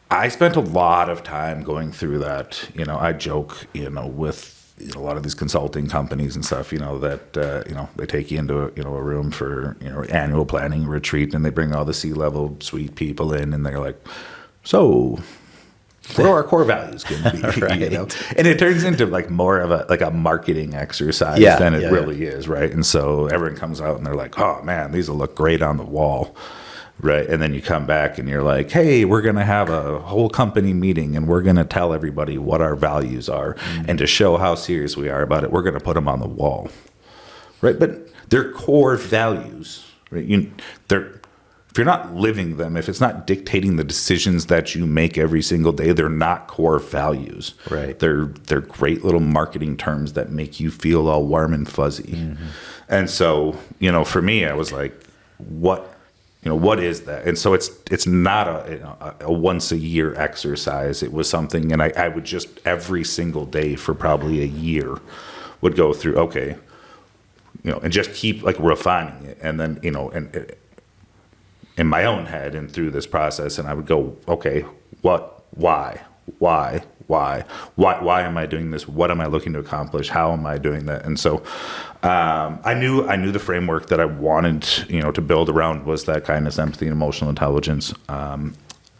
I spent a lot of time going through that. You know, I joke, you know, with, you know, a lot of these consulting companies and stuff, you know, that, you know, they take you into, you know, a room for, you know, annual planning retreat, and they bring all the C-level suite people in, and they're like, so what are our core values going to be? Right. You know? And it turns into like more of a marketing exercise than it really is, right? And so everyone comes out and they're like, oh man, these will look great on the wall, right? And then you come back and you're like, hey, we're going to have a whole company meeting, and we're going to tell everybody what our values are, and to show how serious we are about it, we're going to put them on the wall, right? But they're core values, right? If you're not living them, if it's not dictating the decisions that you make every single day, they're not core values. Right. They're great little marketing terms that make you feel all warm and fuzzy. And so, you know, for me, I was like, what is that? And so it's not a once a year exercise. It was something, and I would just every single day for probably a year would go through, okay, you know, and just keep like refining it. And then, you know, and in my own head and through this process, and I would go, okay, why am I doing this? What am I looking to accomplish? How am I doing that? And so I knew the framework that I wanted, you know, to build around was that kindness, empathy, and emotional intelligence.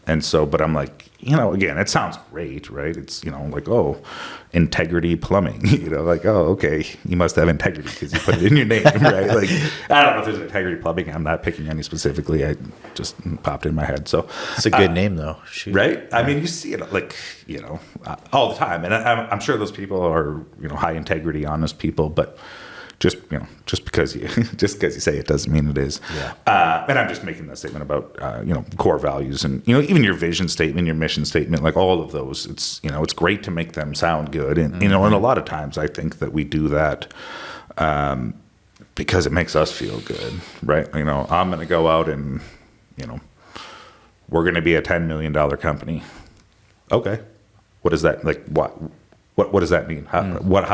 And so, but I'm like, you know, again, it sounds great, right? It's, you know, like, oh, integrity plumbing, you know, like, oh, okay, you must have integrity because you put it in your name, right? Like, I don't know if there's integrity plumbing. I'm not picking any specifically. I just popped in my head. So It's a good name, though. Shoot. Right? I mean, you see it like, you know, all the time. And I'm sure those people are, you know, high integrity, honest people, but just because you say it doesn't mean it is. Yeah. And I'm just making that statement about you know, core values, and, you know, even your vision statement, your mission statement, like all of those. It's, you know, it's great to make them sound good, and you know, and a lot of times I think that we do that because it makes us feel good, right? You know, I'm going to go out and, you know, we're going to be a $10 million company. Okay, what is that like? what does that mean? How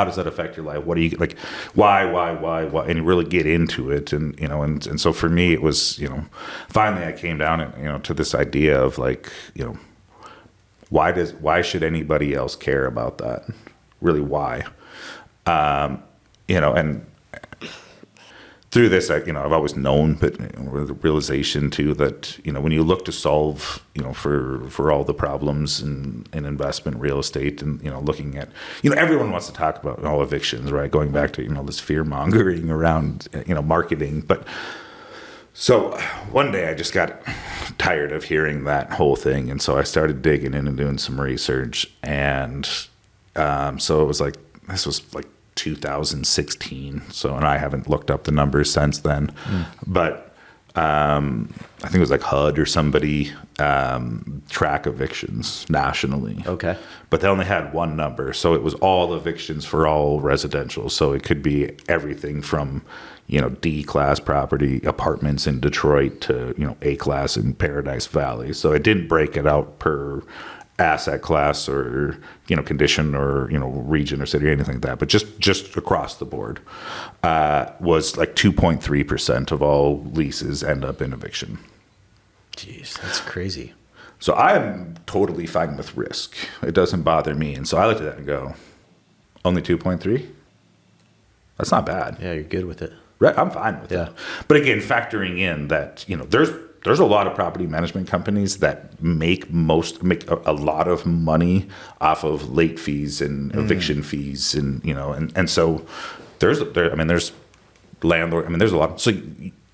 does that affect your life? What do you like? Why? And you really get into it, and and so for me, it was finally I came down and to this idea of like why should anybody else care about that? Really, why? And through this, I've always known, but with the realization too that when you look to solve for all the problems in investment real estate, and looking at everyone wants to talk about evictions, right? Going back to this fear mongering around marketing, but so one day I just got tired of hearing that whole thing, and so I started digging in and doing some research, and so it was like this was like 2016. And I haven't looked up the numbers since then, but I think it was like HUD or somebody track evictions nationally. Okay. But they only had one number, so it was all evictions for all residential. So it could be everything from D-class property apartments in Detroit to A-class in Paradise Valley. So it didn't break it out per asset class or condition or region or city or anything like that, but just across the board was like 2.3% of all leases end up in eviction. Jeez, that's crazy. So I'm totally fine with risk. It doesn't bother me. And so I looked at that and go, only 2.3? That's not bad. Yeah, you're good with it. Right, I'm fine with it. But again, factoring in that there's a lot of property management companies that make a lot of money off of late fees and eviction fees, and and so there's landlord. There's a lot. So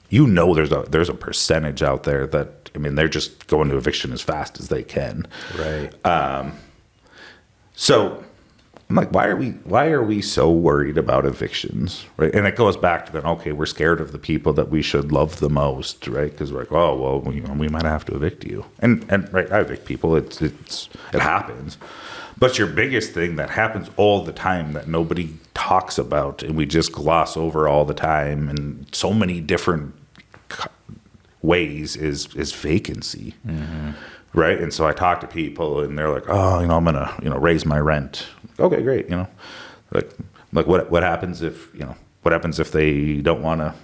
there's a percentage out there that they're just going to eviction as fast as they can. Right. So I'm like, why are we so worried about evictions, right? And it goes back to that. Okay, we're scared of the people that we should love the most, right? Because we're like, oh well, we might have to evict you, and right, I evict people. It happens, but your biggest thing that happens all the time that nobody talks about and we just gloss over all the time in so many different ways is vacancy. Mm-hmm. Right. And so I talk to people and they're like, oh, I'm going to, raise my rent. Okay, great. Like what happens if, what happens if they don't want to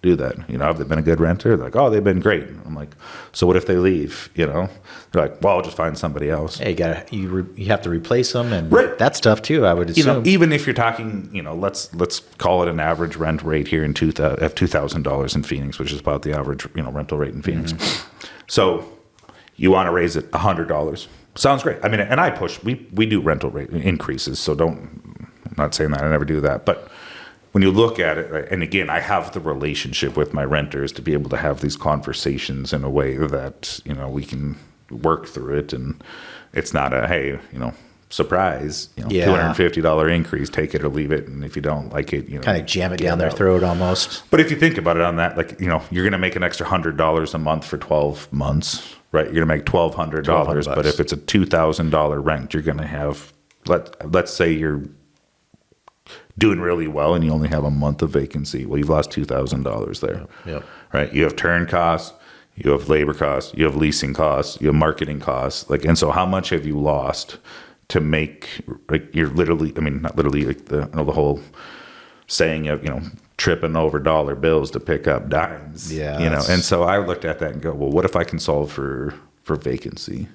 do that? Have they been a good renter? They're like, oh, they've been great. I'm like, so what if they leave? They're like, well, I'll just find somebody else. Hey, you have to replace them, and right. That's tough too, I would assume. Even if you're talking, let's call it an average rent rate here in $2,000 in Phoenix, which is about the average, rental rate in Phoenix. Mm-hmm. So you want to raise it $100. Sounds great. And I push, we do rental rate increases. So I'm not saying that I never do that, but when you look at it, right, and again, I have the relationship with my renters to be able to have these conversations in a way that, we can work through it. And it's not a, hey, surprise, $250 increase, take it or leave it. And if you don't like it, kind of jam it down their throat almost. But if you think about it on that, like, you're going to make an extra $100 a month for 12 months, right? You're going to make $1,200. But if it's a $2,000 rent, you're going to have, let's say you're doing really well and you only have a month of vacancy. Well, you've lost $2,000 there. Yep. Right? You have turn costs, you have labor costs, you have leasing costs, you have marketing costs. And so how much have you lost to make, you're literally, not literally, the whole saying of, tripping over dollar bills to pick up dimes. Yeah. And so I looked at that and go, well, what if I can solve for vacancy?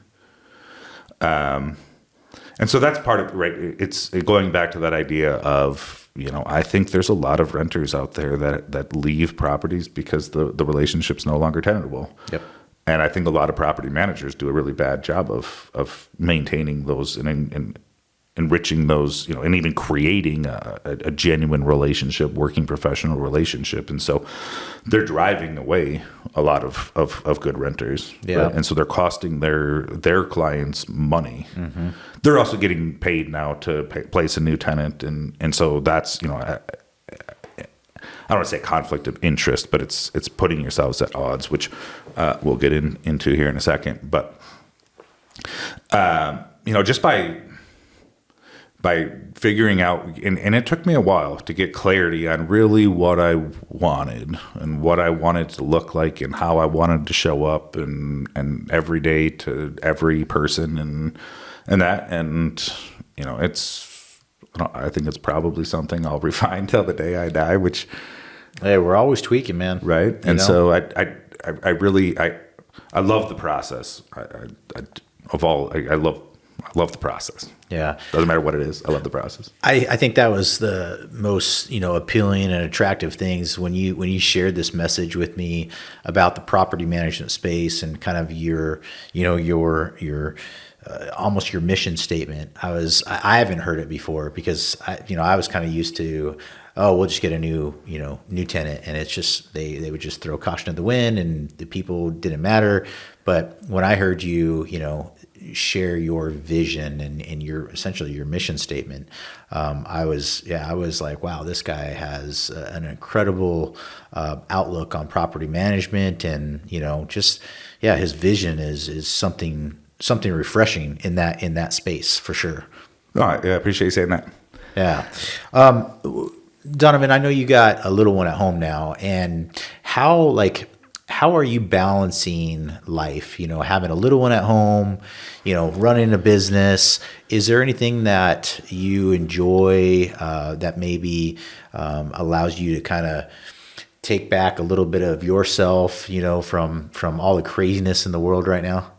And so that's part of, right, it's going back to that idea of, I think there's a lot of renters out there that leave properties because the relationship's no longer tenable. Yep. And I think a lot of property managers do a really bad job of maintaining those and enriching those, and even creating a genuine relationship, working professional relationship. And so they're driving away a lot of good renters. Yeah. Right? And so they're costing their clients money. Mm-hmm. They're also getting paid now to place a new tenant. And so that's, I don't want to say conflict of interest, but it's putting yourselves at odds, which we'll get into here in a second. But, just by figuring out, and it took me a while to get clarity on really what I wanted and what I wanted to look like and how I wanted to show up and every day to every person and that. And, I think it's probably something I'll refine till the day I die, which, Hey, we're always tweaking, man. right. And know? so I really, I love the process. I love the process. Yeah. Doesn't matter what it is. I love the process. I think that was the most, appealing and attractive things when you shared this message with me about the property management space and kind of your almost your mission statement. I haven't heard it before because I was kind of used to, oh, we'll just get a new tenant, and it's just they would just throw caution to the wind and the people didn't matter. But when I heard you, share your vision and your essentially your mission statement, I was like, wow, this guy has an incredible outlook on property management, and his vision is something refreshing in that space for sure. Oh, I appreciate you saying that. Yeah. Donovan, I know you got a little one at home now, and how are you balancing life, having a little one at home, running a business? Is there anything that you enjoy that maybe allows you to kind of take back a little bit of yourself, from all the craziness in the world right now?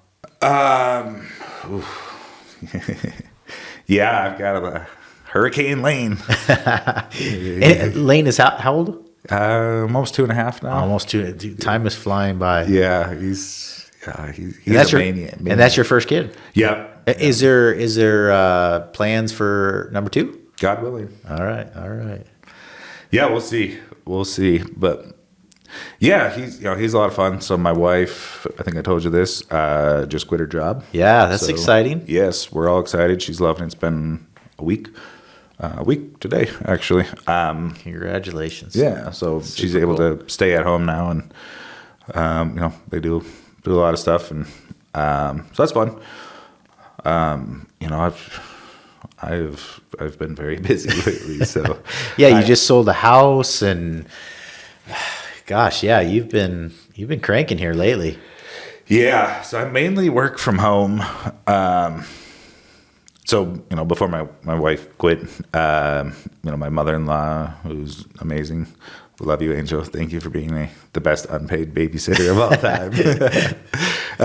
Yeah, I've got a Hurricane Lane. And Lane is how old? Almost 2.5 now. Almost two. Dude, time is flying by. Yeah, he's That's a your maniac. and that's your first kid. Yeah. Is there plans for number 2? God willing. All right. Yeah, we'll see. But yeah, he's a lot of fun. So my wife, I think I told you this, just quit her job. Yeah, that's So, exciting. Yes, we're all excited. She's loving it. It's been a week today, actually. Congratulations. Yeah, so she's able to stay at home now, and they do a lot of stuff, and so that's fun. I've been very busy lately, so Yeah, you just sold a house, and gosh, yeah, you've been cranking here lately. yeah. So I mainly work from home. So, before my wife quit, my mother-in-law, who's amazing, love you, Angel. Thank you for being the best unpaid babysitter of all time.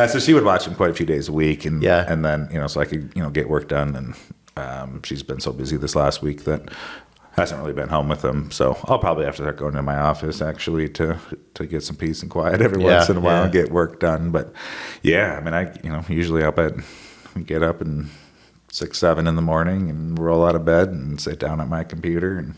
So she would watch him quite a few days a week, and then, so I could, get work done. And she's been so busy this last week that hasn't really been home with him. So I'll probably have to start going to my office actually to get some peace and quiet every once in a while and get work done. But yeah, I mean, I usually get up and 6, 7 in the morning and roll out of bed and sit down at my computer. And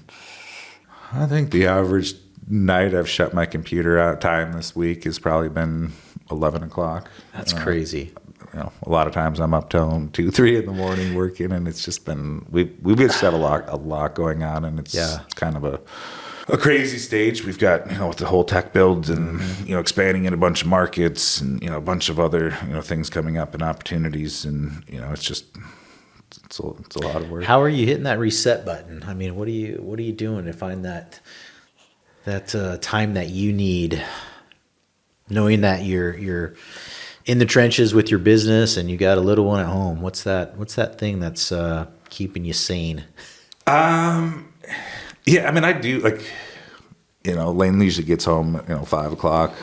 I think the average night I've shut my computer out time this week has probably been 11 o'clock. That's crazy. A lot of times I'm up till 2, 3 in the morning working, and it's just been we just have a lot going on, and it's kind of a crazy stage. We've got with the whole tech builds and expanding in a bunch of markets and a bunch of other things coming up and opportunities, and it's just. It's a lot of work. How are you hitting that reset button? I mean, what are you doing to find that time that you need, knowing that you're in the trenches with your business and you got a little one at home? What's that thing that's keeping you sane? Yeah, I mean, I do Lane usually gets home 5 o'clock,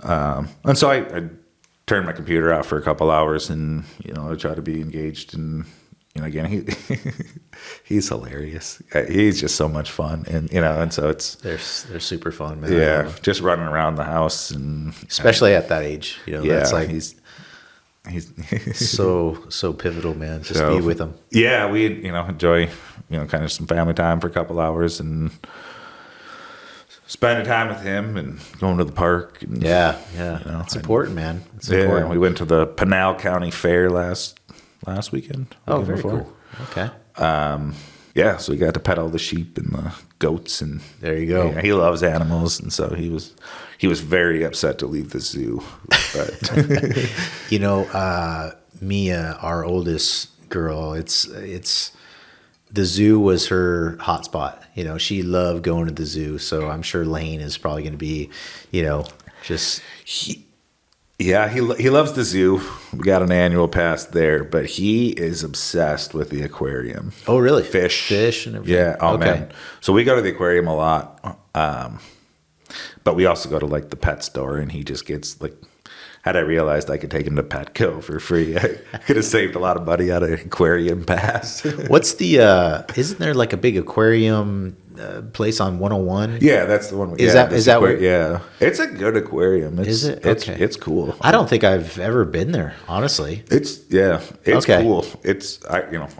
and so I turn my computer out for a couple hours, and I try to be engaged, and again he's hilarious. He's just so much fun, and so it's they're super fun, man. Yeah, just running around the house, and especially at that age, that's like he's so pivotal, man. Just be with him. Yeah, we enjoy kind of some family time for a couple hours and spending time with him and going to the park. And, it's important, man. It's important. We went to the Pinal County Fair last weekend. Oh, very cool. Okay. So we got to pet all the sheep and the goats, and there you go. Yeah, he loves animals, and so he was very upset to leave the zoo. But Mia, our oldest girl, it's the zoo was her hotspot. She loved going to the zoo, so I'm sure Lane is probably going to be, just Yeah, he loves the zoo. We got an annual pass there, but he is obsessed with the aquarium. Oh, really? Fish and everything. Yeah. Oh Okay. man. So we go to the aquarium a lot, but we also go to like the pet store, and he just gets like. Had I realized I could take him to Petco for free, I could have saved a lot of money on an aquarium pass. What's the? Isn't there like a big aquarium place on 101? Yeah, that's the one. Is yeah, that where? Yeah, it's a good aquarium. Is it? It's, Okay. it's cool. I don't think I've ever been there, honestly. It's Okay. cool.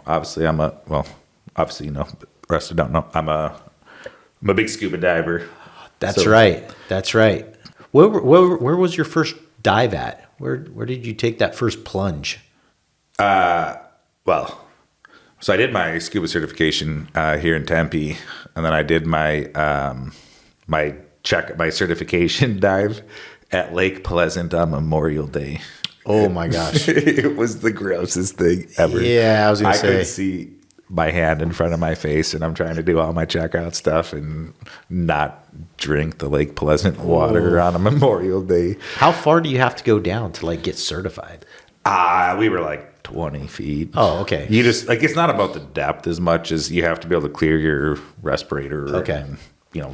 Obviously obviously the rest of don't know. I'm a big scuba diver. That's So- right. That's right. Where was your first dive at? Where did you take that first plunge? Well, so I did my scuba certification here in Tempe, and then I did my my certification dive at Lake Pleasant on Memorial Day. Oh my gosh. It was the grossest thing ever. Yeah, I was gonna I could say. see my hand in front of my face, and I'm trying to do all my checkout stuff and not drink the Lake Pleasant water on a Memorial Day. How far do you have to go down to like get certified? We were like 20 feet. Oh, okay. You just like it's not about the depth as much as you have to be able to clear your respirator. Okay. And,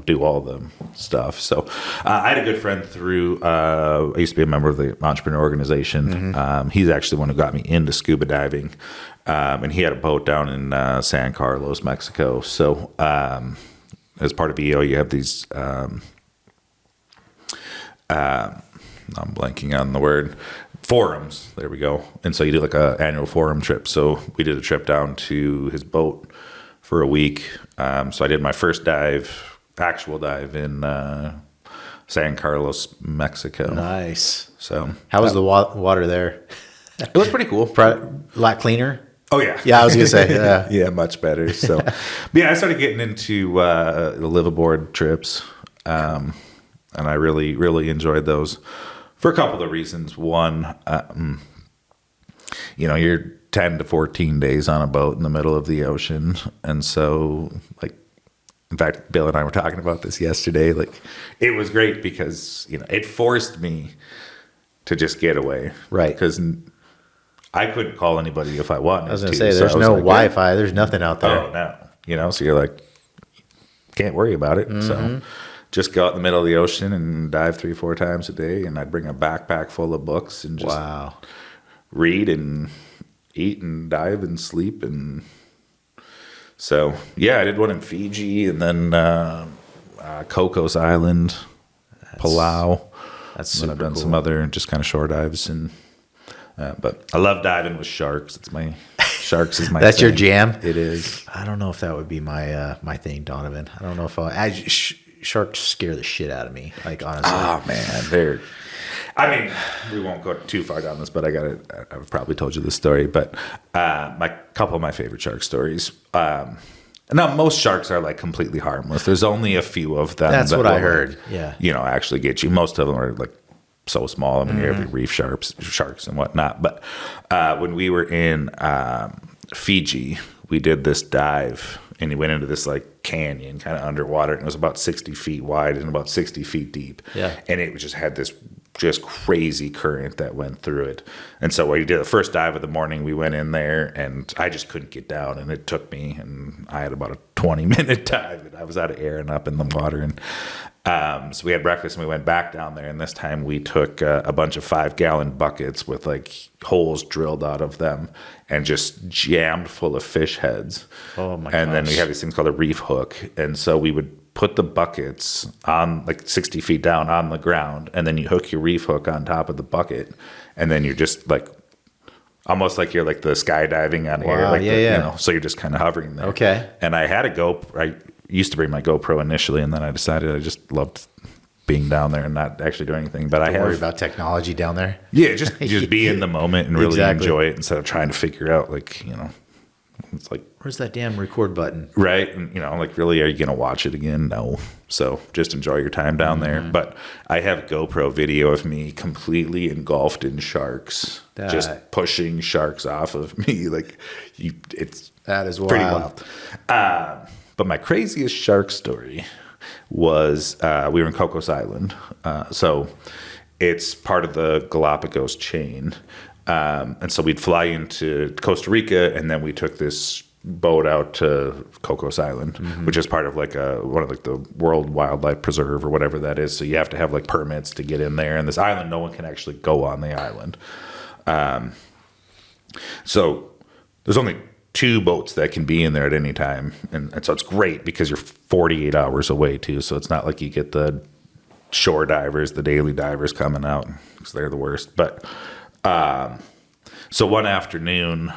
do all the stuff. So I had a good friend through. I used to be a member of the Entrepreneur Organization. He's actually the one who got me into scuba diving, and he had a boat down in San Carlos, Mexico. So as part of EO, you have these. I'm blanking on the word. Forums. There we go. And so you do like a annual forum trip. So we did a trip down to his boat for a week. So I did my first actual dive in San Carlos, Mexico. Nice. So How was the water there? it was pretty cool. A lot cleaner? Oh yeah. Yeah, I was gonna say. Yeah. Yeah, much better. So, but yeah, I started getting into the live aboard trips, and I really, really enjoyed those for a couple of reasons. One, you're 10 to 14 days on a boat in the middle of the ocean, and so like. In fact, Bill and I were talking about this yesterday. Like, it was great because it forced me to just get away, Right? Because I couldn't call anybody if I wanted to. I was gonna say, there's So I was no like, Wi-Fi. There's nothing out there. Oh no, so you're like, can't worry about it. So just go out in the middle of the ocean and dive 3-4 times a day, and I'd bring a backpack full of books and just read and eat and dive and sleep. And so yeah, I did one in Fiji, and then Cocos Island, Palau. That's And then super I've done cool. some other just kind of shore dives, and but I love diving with sharks. Sharks is my That's your thing. jam? It is. I don't know if that would be my my thing, Donovan. I don't know if sharks scare the shit out of me. Like honestly. Oh man, we won't go too far down this, but I've probably told you this story, but my couple of my favorite shark stories. Now most sharks are like completely harmless. There's only a few of them. That's that what I will, heard. Yeah. Actually get you. Most of them are like so small. I mean, you have reef sharks and whatnot. But when we were in Fiji, we did this dive, and he went into this like canyon kind of underwater, and it was about 60 feet wide and about 60 feet deep. Yeah. And it just had this just crazy current that went through it. And so we did the first dive of the morning. We went in there, and I just couldn't get down, and it took me, and I had about a 20-minute dive, and I was out of air and up in the water. And so we had breakfast, and we went back down there, and this time we took a bunch of 5-gallon buckets with like holes drilled out of them and just jammed full of fish heads. Oh my And then gosh. we had these things called a reef hook, and so we would put the buckets on like 60 feet down on the ground, and then you hook your reef hook on top of the bucket, and then you're just like almost like you're like the skydiving on air, Wow, like yeah. so you're just kind of hovering there. Okay. And I had a I used to bring my GoPro initially, and then I decided I just loved being down there and not actually doing anything. But I Don't worry have about technology down there. yeah, just be in the moment and really Exactly. enjoy it instead of trying to figure out like it's like. Where's that damn record button? Right. And, like, really, are you going to watch it again? No. So just enjoy your time down there. But I have GoPro video of me completely engulfed in sharks, just pushing sharks off of me. Like, it's That is pretty wild. wild. But my craziest shark story was we were in Cocos Island. So it's part of the Galapagos chain. And so we'd fly into Costa Rica, and then we took this boat out to Cocos Island, which is part of like one of like the World Wildlife Preserve or whatever that is. So you have to have like permits to get in there. And this island, no one can actually go on the island. So there's only 2 boats that can be in there at any time. And so it's great because you're 48 hours away too. So it's not like you get the shore divers, the daily divers coming out, because they're the worst. But so one afternoon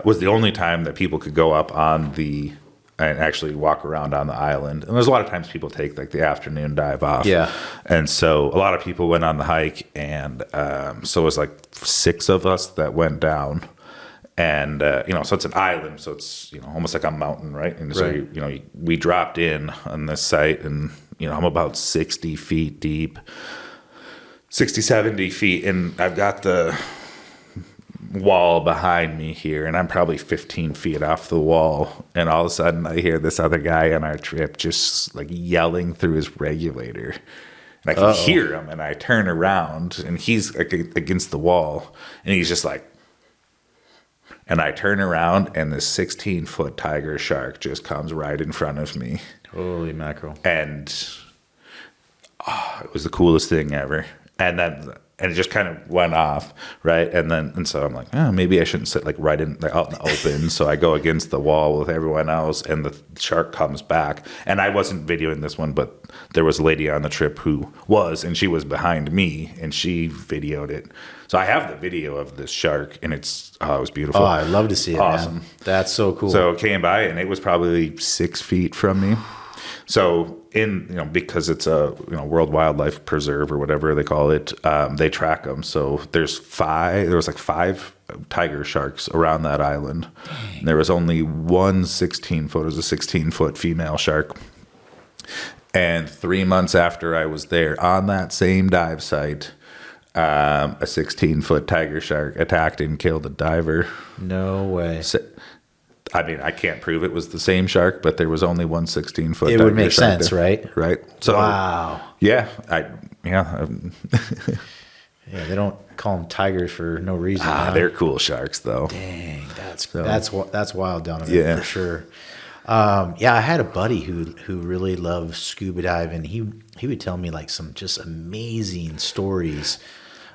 was the only time that people could go up on and actually walk around on the island. And there's a lot of times people take like the afternoon dive off. Yeah. And so a lot of people went on the hike, and so it was like 6 of us that went down. And, so it's an island, so it's, almost like a mountain, right? And so, we dropped in on this site, and, I'm about 60 feet deep, 60, 70 feet, and I've got the wall behind me here, and I'm probably 15 feet off the wall, and all of a sudden I hear this other guy on our trip just like yelling through his regulator, and I can hear him, and I turn around, and he's like against the wall, and he's just like, and I turn around, and this 16-foot tiger shark just comes right in front of me. Holy mackerel. And it was the coolest thing ever. And it just kind of went off, right? And so I'm like, maybe I shouldn't sit like right in out in the open. So I go against the wall with everyone else, and the shark comes back. And I wasn't videoing this one, but there was a lady on the trip who was, and she was behind me, and she videoed it. So I have the video of this shark, and it was beautiful. Oh, I'd love to see it. Awesome. Man. That's so cool. So it came by, and it was probably 6 feet from me. So because it's a World Wildlife Preserve or whatever they call it, they track them. So there was like 5 tiger sharks around that island. And there was only one 16-foot. It was a 16-foot female shark. And 3 months after I was there on that same dive site, a 16-foot tiger shark attacked and killed a diver. No way. I mean, I can't prove it was the same shark, but there was only one 16-foot. It would make sense, right? Right. So, wow. Yeah. Yeah, they don't call them tigers for no reason. They're cool sharks, though. Dang, that's wild, Donovan, yeah. for sure. I had a buddy who really loved scuba diving. He would tell me like some just amazing stories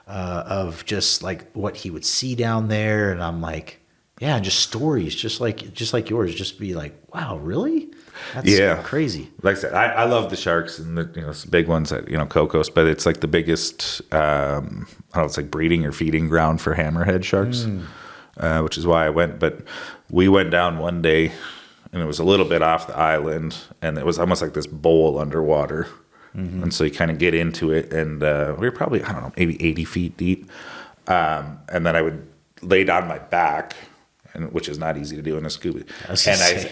of just like what he would see down there, and I'm like, yeah, just stories, just like yours. Just be like, wow, really? That's crazy. Like I said, I love the sharks and the big ones at Cocos, but it's like the biggest, it's like breeding or feeding ground for hammerhead sharks, which is why I went. But we went down one day, and it was a little bit off the island, and it was almost like this bowl underwater. Mm-hmm. And so you kind of get into it, and we were probably, maybe 80 feet deep. And then I would lay down my back, which is not easy to do in a scuba.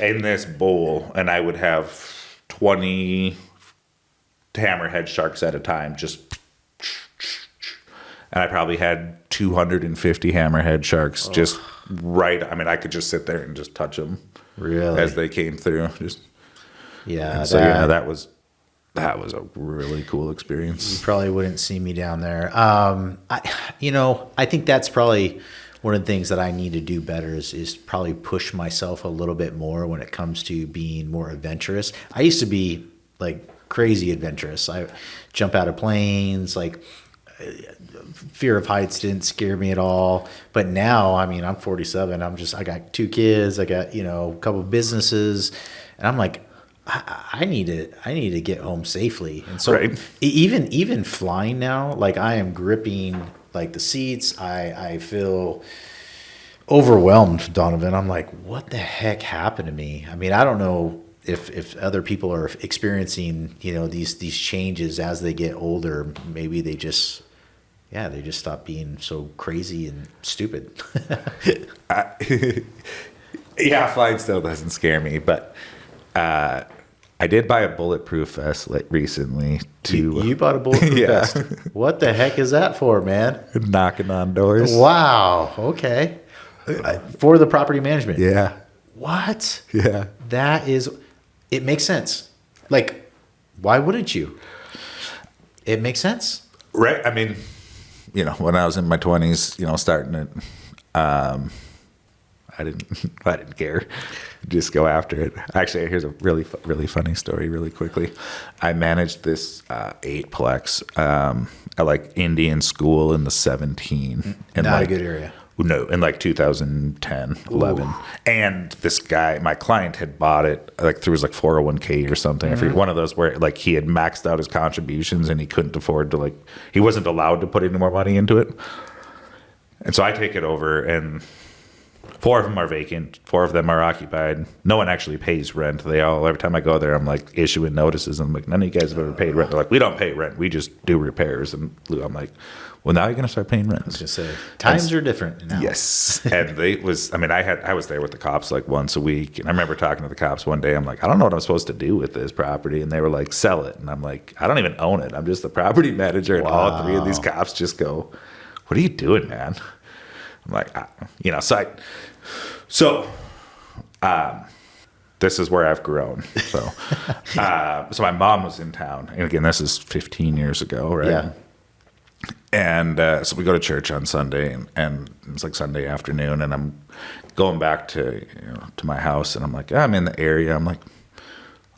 In this bowl, and I would have 20 hammerhead sharks at a time, and I probably had 250 hammerhead sharks just right. I mean, I could just sit there and just touch them as they came through. That was a really cool experience. You probably wouldn't see me down there. I think that's probably one of the things that I need to do better is probably push myself a little bit more when it comes to being more adventurous. I used to be like crazy adventurous. I jump out of planes, like fear of heights didn't scare me at all. But now, I mean, I'm 47. I got 2 kids. I got, a couple of businesses, and I'm like, I need to get home safely. And so even flying now, like I am gripping like the seats. I feel overwhelmed, Donovan. I'm like, what the heck happened to me? I mean, I don't know if other people are experiencing, these changes as they get older. Maybe they just stop being so crazy and stupid. Flying still doesn't scare me, but I did buy a bulletproof vest recently. You bought a bulletproof vest? What the heck is that for, man? Knocking on doors. Wow. Okay. For the property management. Yeah. What? Yeah. It makes sense. Like, why wouldn't you? It makes sense. Right. I mean, when I was in my 20s, starting it, I didn't care. Just go after it. Actually, here's a really, really funny story really quickly. I managed this 8-plex at like Indian school in the 17. And Not like, a good area. No, in like 2010, 11. Ooh. And this guy, my client, had bought it like through his like 401k or something. I forget, one of those where like he had maxed out his contributions and he couldn't afford to he wasn't allowed to put any more money into it. And so I take it over, and 4 of them are vacant, 4 of them are occupied. No one actually pays rent. Every time I go there, I'm like issuing notices. I'm like, none of you guys have ever paid rent. They're like, we don't pay rent. We just do repairs. And I'm like, well, now you're going to start paying rent. I was going to say, times are different now. Yes. And I was there with the cops like once a week. And I remember talking to the cops one day. I'm like, I don't know what I'm supposed to do with this property. And they were like, sell it. And I'm like, I don't even own it. I'm just the property manager. And all 3 of these cops just go, what are you doing, man? I'm like, this is where I've grown. So, so my mom was in town, and again, this is 15 years ago, right? Yeah. And so we go to church on Sunday, and it's like Sunday afternoon, and I'm going back to my house, and I'm like, I'm in the area. I'm like,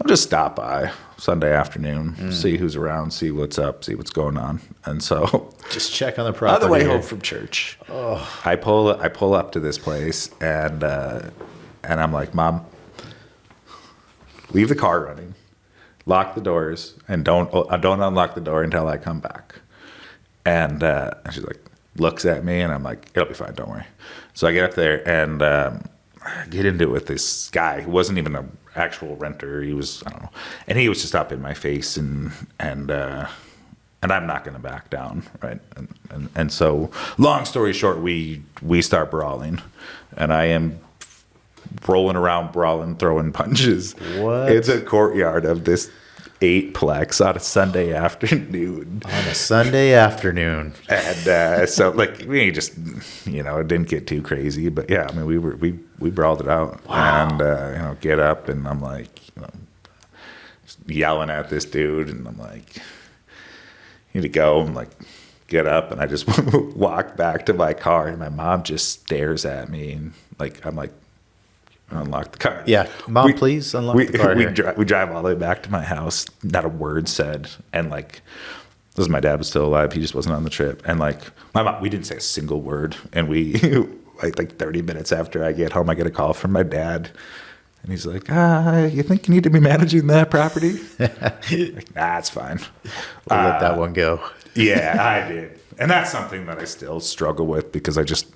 I'll just stop by Sunday afternoon, see who's around, see what's up, see what's going on. And so just check on the property. on the way home from church, I pull up to this place, and I'm like, Mom, leave the car running, lock the doors, and don't unlock the door until I come back. And she's like, looks at me, and I'm like, it'll be fine, don't worry. So I get up there and get into it with this guy who wasn't even an actual renter. He was, I don't know, and he was just up in my face, and I'm not going to back down, right? And so, long story short, we start brawling, and I am rolling around, brawling, throwing punches. What? It's a courtyard of this 8-plex on a Sunday afternoon. On a Sunday afternoon. And so we just, it didn't get too crazy, but yeah, I mean, we brawled it out. Wow. And, get up, and I'm like, yelling at this dude, and I'm like, you need to go. I'm like, get up, and I just walk back to my car, and my mom just stares at me, and I'm like, unlock the car. Yeah, Mom, please unlock the car. We drive all the way back to my house. Not a word said. And this my dad was still alive. He just wasn't on the trip. And my mom, we didn't say a single word. And we like 30 minutes after I get home, I get a call from my dad, and he's like, you think you need to be managing that property? Nah, it's fine. We'll let that one go. Yeah, I did. And that's something that I still struggle with, because I just,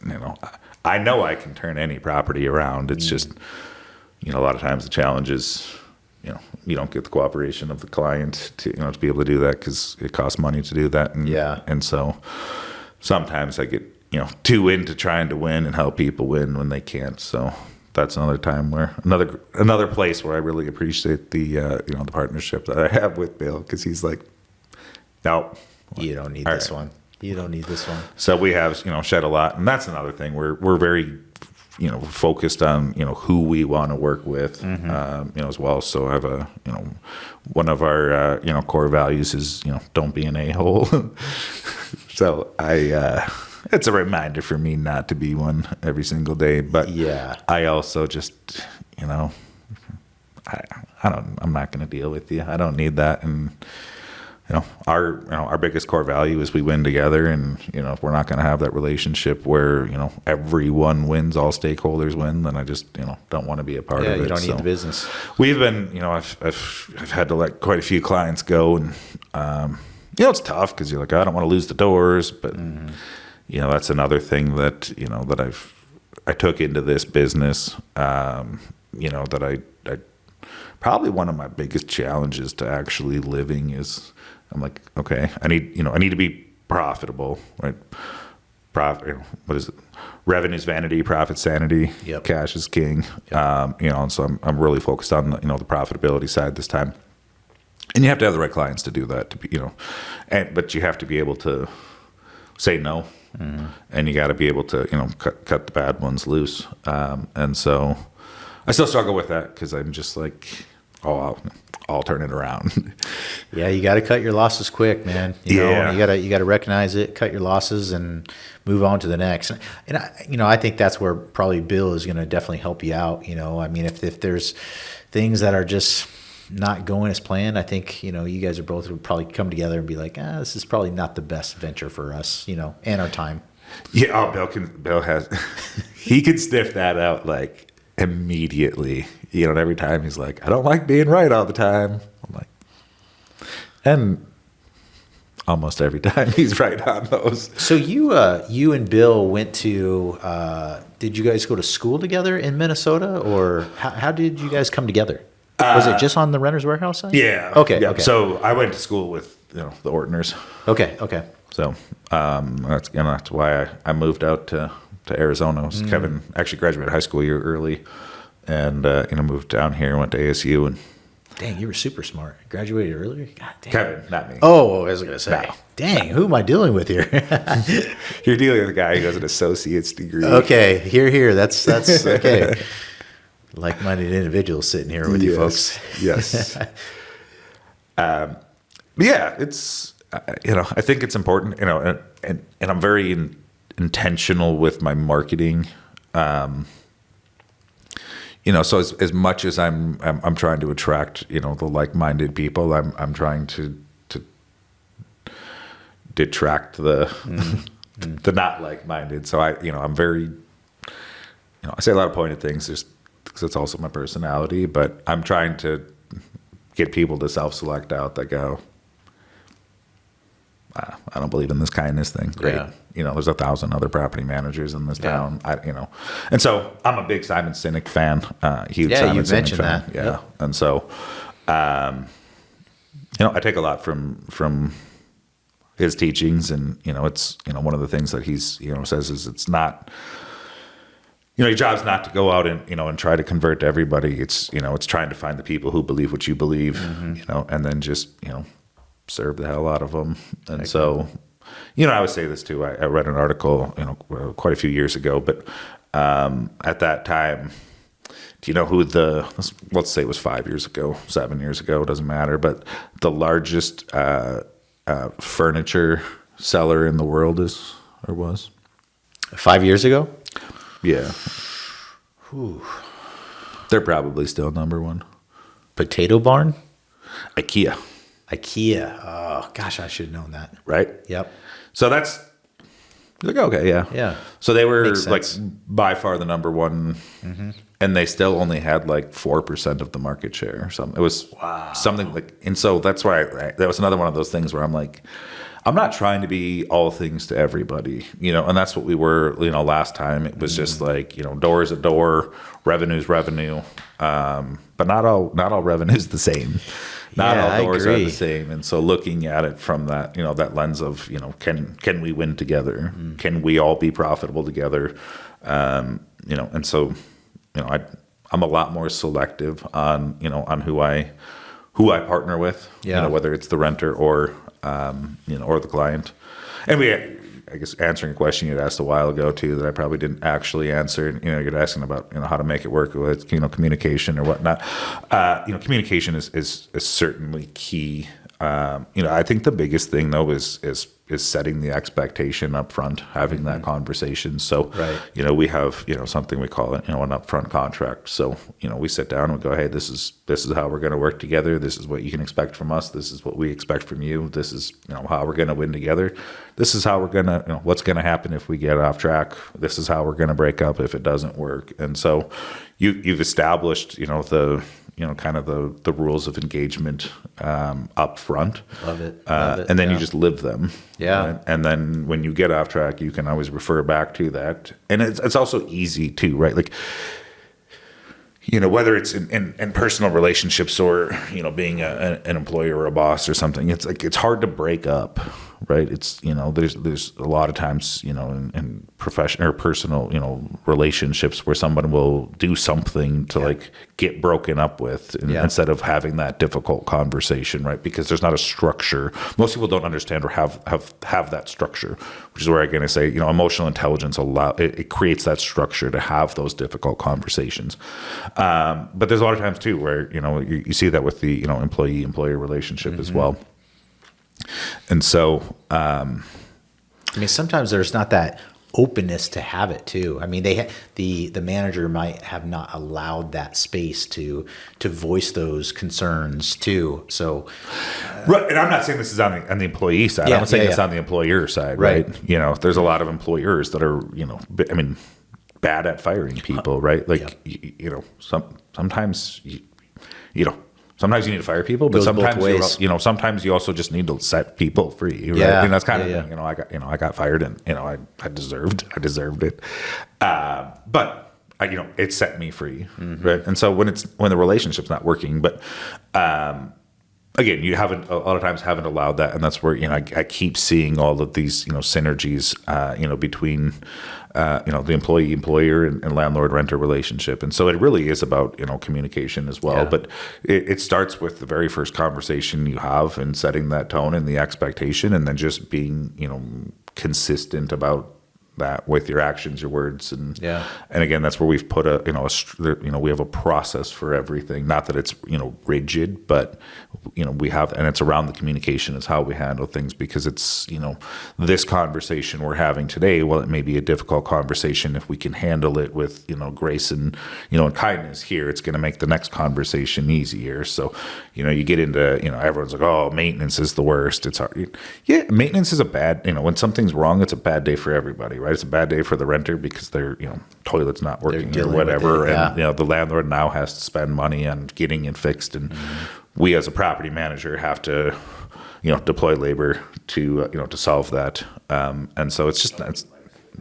I know I can turn any property around. It's just, a lot of times the challenge is, you don't get the cooperation of the client to be able to do that, because it costs money to do that. And, Yeah. And so sometimes I get, too into trying to win and help people win when they can't. So that's another time where another place where I really appreciate the, the partnership that I have with Bill, because he's like, nope. You don't need this one. You don't need this one. So we have, shed a lot. And that's another thing. We're very, focused on, who we want to work with, as well. So I have one of our, core values is, don't be an a-hole. So it's a reminder for me not to be one every single day. But yeah, I also just, I'm not going to deal with you. I don't need that. And, our biggest core value is we win together, and if we're not going to have that relationship where everyone wins, all stakeholders win, then I just don't want to be a part of it. You don't need the business. We've been I've had to let quite a few clients go, and it's tough because you're like, I don't want to lose the doors, but that's another thing that that I took into this business. That I probably one of my biggest challenges to actually living is, I'm like, okay, I need to be profitable, right? What is it? Revenue's vanity, profit sanity. Yep. Cash is king. Yep. And so I'm really focused on the profitability side this time. And you have to have the right clients to do that. To be, but you have to be able to say no, and you got to be able to cut the bad ones loose. And so I still struggle with that, because I'm just like, I'll turn it around. Yeah, you got to cut your losses quick, man. You know, Yeah. you got to recognize it, cut your losses, and move on to the next. And I think that's where probably Bill is going to definitely help you out. You know, I mean, if there's things that are just not going as planned, I think you guys are both would probably come together and be like, this is probably not the best venture for us, and our time. Yeah, Bill has he can sniff that out like immediately. And every time he's like, I don't like being right all the time. I'm like, and almost every time he's right on those. So you and Bill went to, did you guys go to school together in Minnesota, or how did you guys come together? Was it just on the Renters Warehouse side? Yeah. Okay. Yeah. Okay. So I went to school with the Ortners. Okay. Okay. So that's why I moved out to Arizona. Kevin actually graduated high school a year early, and moved down here, went to ASU, and Dang, you were super smart. Graduated earlier? God damn. Kevin, not me. Oh, I was going to say. No. Dang, who am I dealing with here? You're dealing with a guy who has an associate's degree. Okay, here. That's okay. Like-minded individuals sitting here with you folks. Yes. Yeah, it's I think it's important. And I'm very intentional with my marketing. So as much as I'm trying to attract the like-minded people, I'm trying to detract the the not like-minded. So I'm very I say a lot of pointed things just because it's also my personality, but I'm trying to get people to self-select out that go, I don't believe in this kindness thing. Great. Yeah. There's 1,000 other property managers in this town. And so I'm a big Simon Sinek fan. Huge Simon you've Sinek mentioned fan. that. Yeah. Yep. And so, I take a lot from his teachings, and it's one of the things that he's says is it's not. Your job's not to go out and and try to convert everybody. It's it's trying to find the people who believe what you believe. And then just serve the hell out of them. And so, I would say this too. I read an article, quite a few years ago, but at that time, do you know who let's say it was 5 years ago, 7 years ago, it doesn't matter, but the largest furniture seller in the world is or was? 5 years ago? Yeah. Whew. They're probably still number one. Potato Barn? IKEA. Oh, gosh, I should have known that. Right? Yep. So that's like, okay, yeah. Yeah. So they were Makes like sense. by far the number one, and they still only had like 4% of the market share or something. It was something like, and so that's why that was another one of those things where I'm like, I'm not trying to be all things to everybody, and that's what we were, last time. It was just like, door is a door, revenue is revenue, but not all revenue is the same. Not all doors are the same. And so looking at it from that, that lens of, can we win together? Can we all be profitable together? And so, I'm a lot more selective on, on who I partner with, whether it's the renter or the client. And I guess answering a question you had asked a while ago too, that I probably didn't actually answer, you're asking about, how to make it work with, communication or whatnot. Communication is certainly key. I think the biggest thing though is setting the expectation up front, having that conversation. So, right. We have, something we call it, an upfront contract. So, we sit down and we go, hey, this is how we're going to work together. This is what you can expect from us. This is what we expect from you. This is, how we're going to win together. This is how we're going to, what's going to happen if we get off track. This is how we're going to break up if it doesn't work. And so you've established, kind of the rules of engagement up front. Love it. And then you just live them. Yeah. Right? And then when you get off track, you can always refer back to that. And it's also easy too, right? Like, whether it's in personal relationships or, being an employer or a boss or something, it's like, it's hard to break up right? It's, there's a lot of times, in professional or personal, relationships where someone will do something to like get broken up with instead of having that difficult conversation, right? Because there's not a structure. Most people don't understand or have that structure, which is where I'm going to say, emotional intelligence it creates that structure to have those difficult conversations. But there's a lot of times too where, you see that with the, employee-employer relationship as well. And so, sometimes there's not that openness to have it too. The manager might have not allowed that space to voice those concerns too. So, right. And I'm not saying this is on the employee side. I'm saying it's on the employer side, right? There's a lot of employers that are, bad at firing people, right? Like, sometimes sometimes you need to fire people, but sometimes you also just need to set people free. Right? Yeah. And that's kind of, I got fired and, I deserved it. But it set me free. Right. And so when the relationship's not working, but, again, you a lot of times haven't allowed that. And that's where, I keep seeing all of these, synergies, between, the employee, employer and landlord renter relationship. And so it really is about, communication as well. Yeah. But it starts with the very first conversation you have and setting that tone and the expectation, and then just being, consistent about that with your actions, your words, and again, that's where we've put we have a process for everything. Not that it's rigid, but we have, and it's around the communication is how we handle things, because it's this conversation we're having today. Well, it may be a difficult conversation. If we can handle it with grace and and kindness here, it's going to make the next conversation easier. So you get into everyone's like, oh, maintenance is the worst. It's hard. Yeah, maintenance is a bad. When something's wrong, it's a bad day for everybody. Right? It's a bad day for the renter because their toilet's not working or whatever, and the landlord now has to spend money on getting it fixed, and we as a property manager have to deploy labor to to solve that, and so it's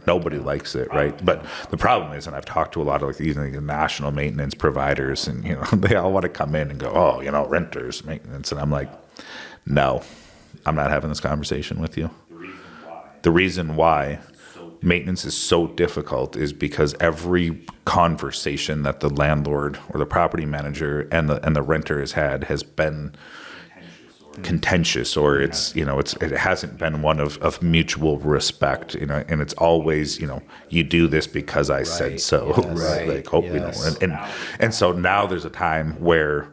nobody likes it, right? But the problem is, and I've talked to a lot of even the national maintenance providers, and they all want to come in and go, oh, renters maintenance, and I'm like, no, I'm not having this conversation with you. The reason why maintenance is so difficult is because every conversation that the landlord or the property manager and the renter has been contentious, or it hasn't been one of mutual respect, and it's always you do this because I said so, right? Like, hope and so now there's a time where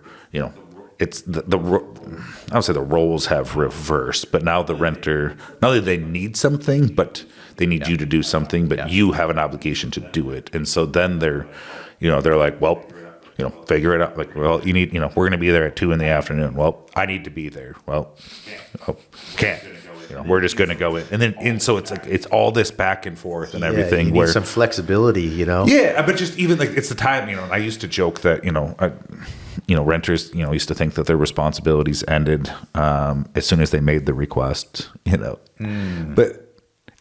it's I don't say the roles have reversed, but now the renter, not only they need something, but they need you to do something, but you have an obligation to do it. And so then they're like, well, figure it out. Like, well, you need, we're going to be there at 2 p.m. Well, I need to be there. Well, can't. We're just going to go in, and so it's like it's all this back and forth and everything. You need some flexibility, Yeah, but just even like it's the time. I used to joke that renters used to think that their responsibilities ended as soon as they made the request. But.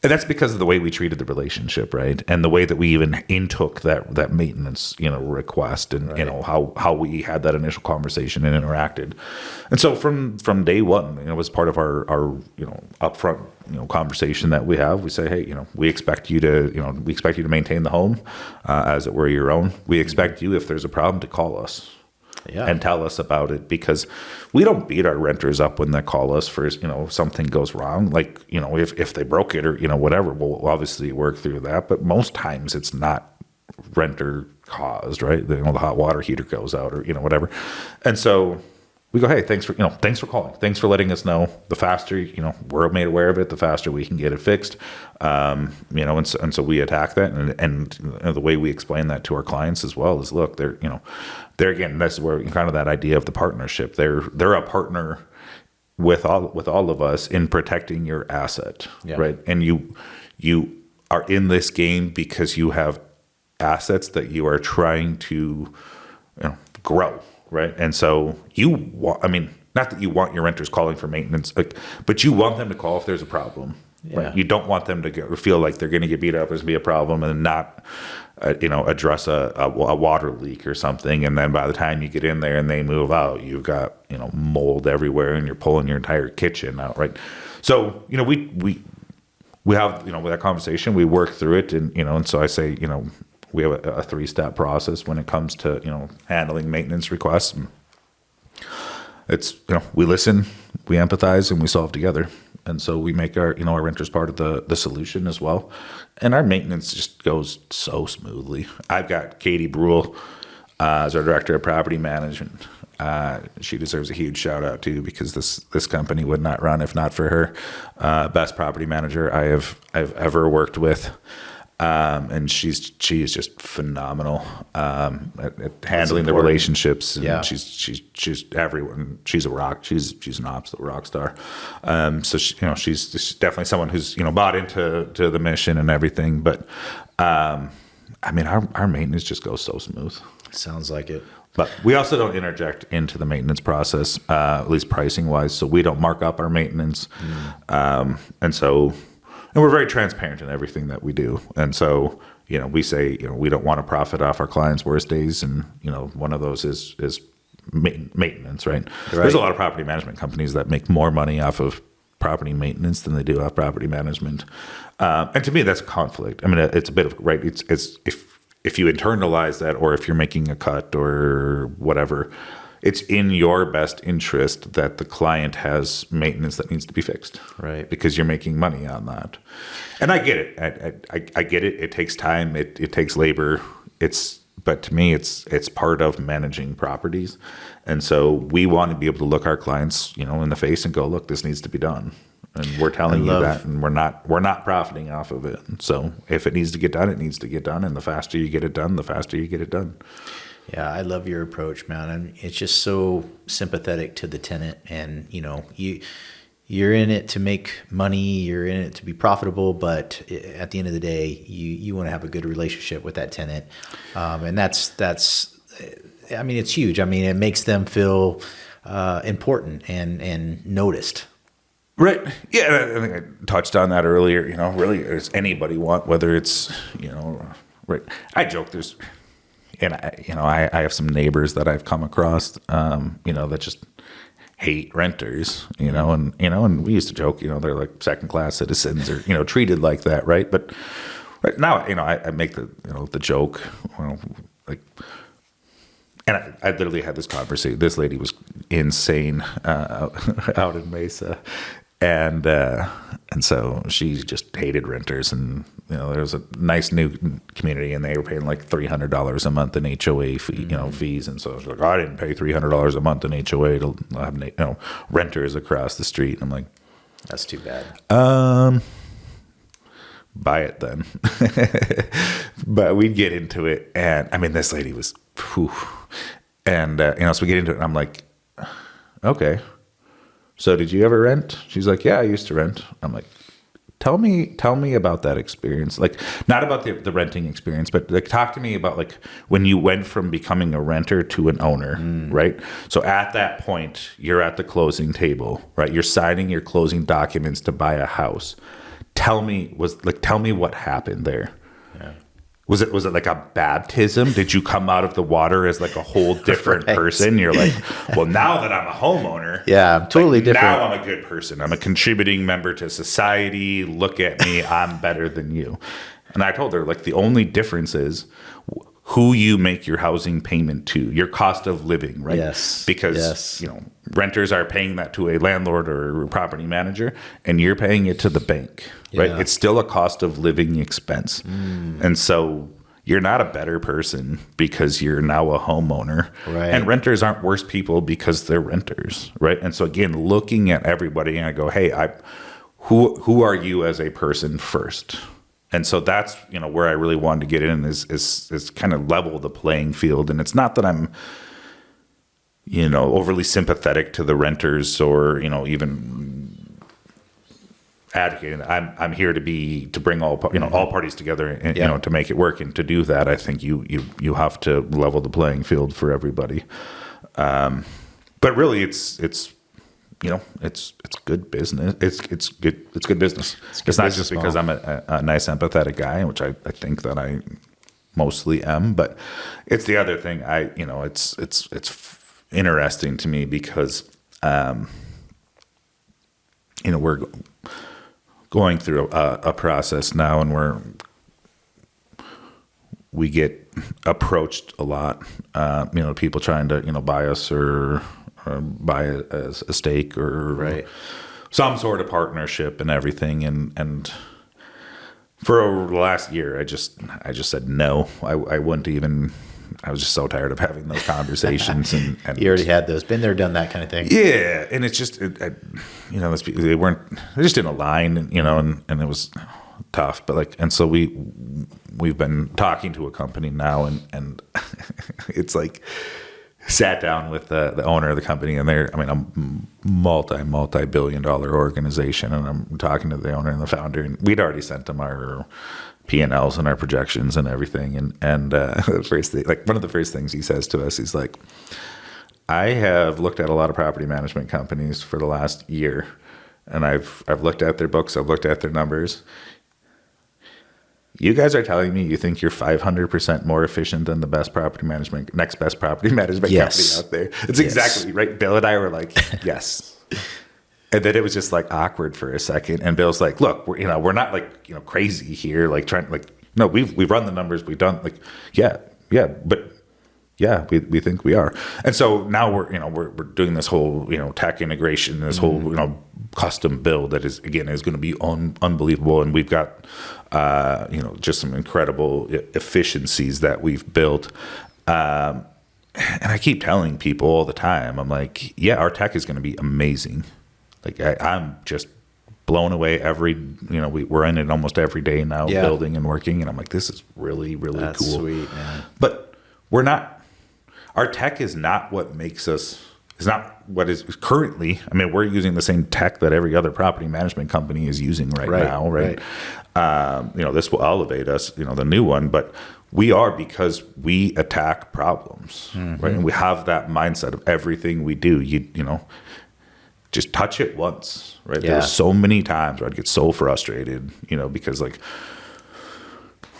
And that's because of the way we treated the relationship, right? And the way that we even intook that maintenance, request, and how we had that initial conversation and interacted. And so from day one, it was part of our upfront conversation that we have. We say, hey, we expect you to maintain the home as it were your own. We expect you, if there's a problem, to call us. And tell us about it, because we don't beat our renters up when they call us for something goes wrong. Like if they broke it or whatever, we'll obviously work through that. But most times it's not renter caused, right? The hot water heater goes out or whatever, and so we go, hey, thanks for calling, thanks for letting us know. The faster we're made aware of it, the faster we can get it fixed. And so we attack that, and the way we explain that to our clients as well is, look, they're again, that's where kind of that idea of the partnership. They're a partner with all of us in protecting your asset, right? And you are in this game because you have assets that you are trying to grow. Right. And so not that you want your renters calling for maintenance, but you want them to call if there's a problem. Yeah. Right? You don't want them to feel like they're going to get beat up, there's going to be a problem, and not address a water leak or something. And then by the time you get in there and they move out, you've got, mold everywhere and you're pulling your entire kitchen out. Right. So, we have, with that conversation, we work through it. And so I say, we have a 3-step process when it comes to, handling maintenance requests. It's, we listen, we empathize, and we solve together. And so we make our renters part of the solution as well. And our maintenance just goes so smoothly. I've got Katie Brule as our director of property management. She deserves a huge shout out too, because this company would not run if not for her. Best property manager I've ever worked with. And she is just phenomenal at handling the relationships. And she's everyone. She's a rock. She's an absolute rock star. So she's definitely someone who's bought into the mission and everything. But our maintenance just goes so smooth. Sounds like it. But we also don't interject into the maintenance process, at least pricing wise. So we don't mark up our maintenance, and we're very transparent in everything that we do. And so, we say, we don't want to profit off our clients' worst days. And, one of those is maintenance, right? There's a lot of property management companies that make more money off of property maintenance than they do off property management. And to me, that's a conflict. I mean, it's a bit of, right? It's if you internalize that, or if you're making a cut or whatever, it's in your best interest that the client has maintenance that needs to be fixed, right? Because you're making money on that. And I get it. I get it. It takes time. It takes labor. But to me, it's part of managing properties. And so we want to be able to look our clients, in the face and go, look, this needs to be done. And we're telling you that, and we're not profiting off of it. So if it needs to get done, it needs to get done. And the faster you get it done, the faster you get it done. Yeah, I love your approach, man. And it's just so sympathetic to the tenant, and you're in it to make money, you're in it to be profitable, but at the end of the day, you want to have a good relationship with that tenant, and that's. I mean, it's huge. I mean, it makes them feel important and noticed. Right. Yeah, I think I touched on that earlier. Really, does anybody want, whether it's right? I joke there's. And I have some neighbors that I've come across, that just hate renters, and we used to joke, they're like second class citizens or, treated like that. Right. But right now, I make the joke, and I literally had this conversation. This lady was insane out in Mesa. And so she just hated renters, and there was a nice new community, and they were paying like $300 a month in HOA fees, and so I was like, I didn't pay $300 a month in HOA to have renters across the street. And I'm like, that's too bad. Buy it then. But we'd get into it, and I mean, this lady was, and so we get into it, and I'm like, okay. So did you ever rent? She's like, yeah, I used to rent. I'm like, tell me about that experience. Like, not about the renting experience, but like, talk to me about like when you went from becoming a renter to an owner, right? So at that point, you're at the closing table, right? You're signing your closing documents to buy a house. Tell me what happened there. Yeah. Was it like a baptism? Did you come out of the water as like a whole different person? You're like, well, now that I'm a homeowner, yeah, I'm totally different. Now I'm a good person. I'm a contributing member to society. Look at me. I'm better than you. And I told her, like, the only difference is who you make your housing payment to, your cost of living, right? Yes. Because, renters are paying that to a landlord or a property manager, and you're paying it to the bank, right? Yeah. It's still a cost of living expense. And so you're not a better person because you're now a homeowner. Right. And renters aren't worse people because they're renters, right? And so again, looking at everybody, and I go, hey, who are you as a person first? And so that's, where I really wanted to get in is kind of level the playing field. And it's not that I'm, overly sympathetic to the renters or, even advocating. I'm here to bring all parties together and, to make it work. And to do that, I think you have to level the playing field for everybody. But really it's it's good business. It's good business. It's not just because I'm a nice, empathetic guy, which I think that I mostly am, but it's the other thing. It's interesting to me because, we're going through a process now, and we get approached a lot. People trying to buy us or buy a stake or some sort of partnership and everything. And for the last year, I just said no. I wouldn't even. I was just so tired of having those conversations. And you already had those, been there, done that kind of thing. Yeah, and it's just they just didn't align, and it was tough. But and so we've been talking to a company now, and it's like sat down with the owner of the company, and they're a multi-billion-dollar organization, and I'm talking to the owner and the founder, and we'd already sent them our P&Ls and our projections and everything, and the first thing, one of the first things he says to us, he's like, I have looked at a lot of property management companies for the last year, and I've looked at their books, I've looked at their numbers. You guys are telling me you think you're 500% more efficient than the next best property management company out there. It's exactly right. Bill and I were like, yes. And then it was just awkward for a second. And Bill's like, look, we're not crazy here. No, we've run the numbers. We've done we think we are. And so now we're doing this whole, tech integration, this whole, custom build that is going to be unbelievable. And we've got, just some incredible efficiencies that we've built. And I keep telling people all the time, I'm like, yeah, our tech is going to be amazing. I'm just blown away we're in it almost every day now, building and working. And I'm like, this is really, really That's cool. Sweet, man. But our tech is not what makes us, is not what is currently, we're using the same tech that every other property management company is using right now, right? This will elevate us, the new one, but we are, because we attack problems, right? And we have that mindset of everything we do, just touch it once, right? There's so many times where I'd get so frustrated, because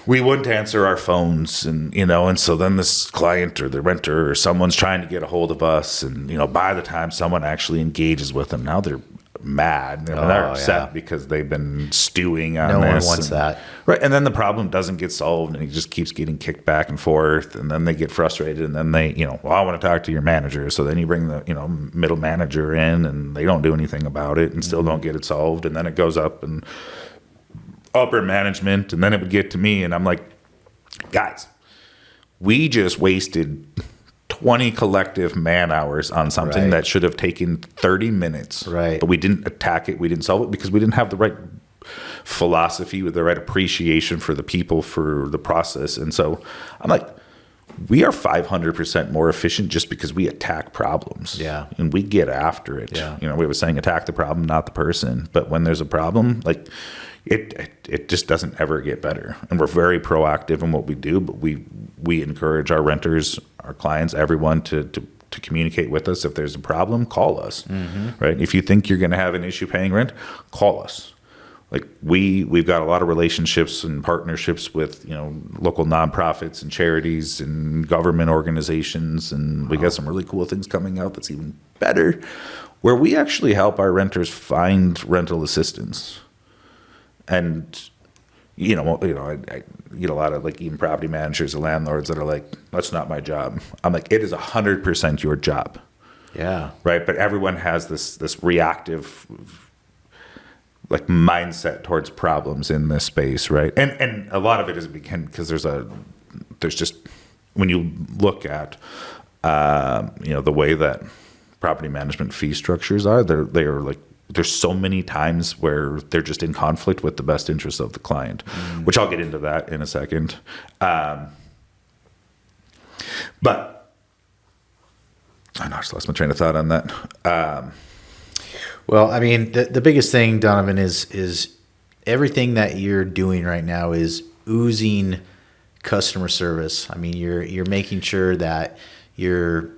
we wouldn't answer our phones, and so then this client or the renter or someone's trying to get a hold of us, and by the time someone actually engages with them, now they're mad. They're upset because they've been stewing on this. No one wants that. Right. And then the problem doesn't get solved, and it just keeps getting kicked back and forth, and then they get frustrated, and then they, I want to talk to your manager. So then you bring the, middle manager in, and they don't do anything about it and still don't get it solved. And then it goes up and upper management, and then it would get to me, and I'm like, guys, we just wasted 20 collective man hours on something that should have taken 30 minutes. Right. But we didn't attack it. We didn't solve it because we didn't have the right philosophy with the right appreciation for the people, for the process. And so I'm like, we are 500% more efficient just because we attack problems. Yeah. And we get after it. Yeah. We were saying attack the problem, not the person. But when there's a problem, it just doesn't ever get better. And we're very proactive in what we do, but we encourage our renters, our clients, everyone to communicate with us. If there's a problem, call us, right? If you think you're going to have an issue paying rent, call us. We've got a lot of relationships and partnerships with, local nonprofits and charities and government organizations. And we got some really cool things coming out that's even better, where we actually help our renters find rental assistance. And, I get a lot of even property managers or landlords that are like, that's not my job. I'm like, it is 100% your job. Yeah. Right. But everyone has this reactive mindset towards problems in this space. Right. And a lot of it is because there's just, when you look at, the way that property management fee structures are, they are there's so many times where they're just in conflict with the best interests of the client, which I'll get into that in a second. But I just lost my train of thought on that. Well, the biggest thing, Donovan, is everything that you're doing right now is oozing customer service. You're making sure that you're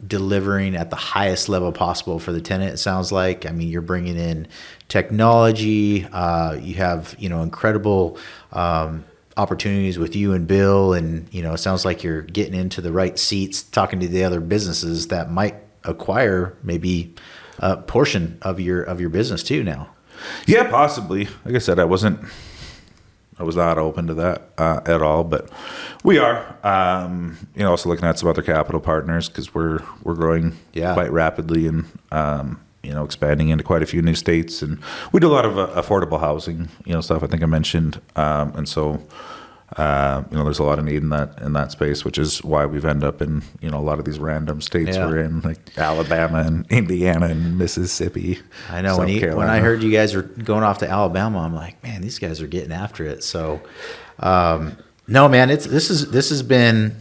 delivering at the highest level possible for the tenant. It sounds like, I mean, you're bringing in technology. You have, incredible opportunities with you and Bill, and it sounds like you're getting into the right seats, talking to the other businesses that might acquire maybe a portion of your business too now. Yeah, possibly. Like I said, I was not open to that at all, but we are. Also looking at some other capital partners because we're growing quite rapidly and expanding into quite a few new states, and we do a lot of affordable housing stuff. I think I mentioned, and so there's a lot of need in that space, which is why we've ended up in a lot of these random states we're in, like Alabama and Indiana and Mississippi. I know when I heard you guys are going off to Alabama, I'm like, man, these guys are getting after it. So, no, man, this has been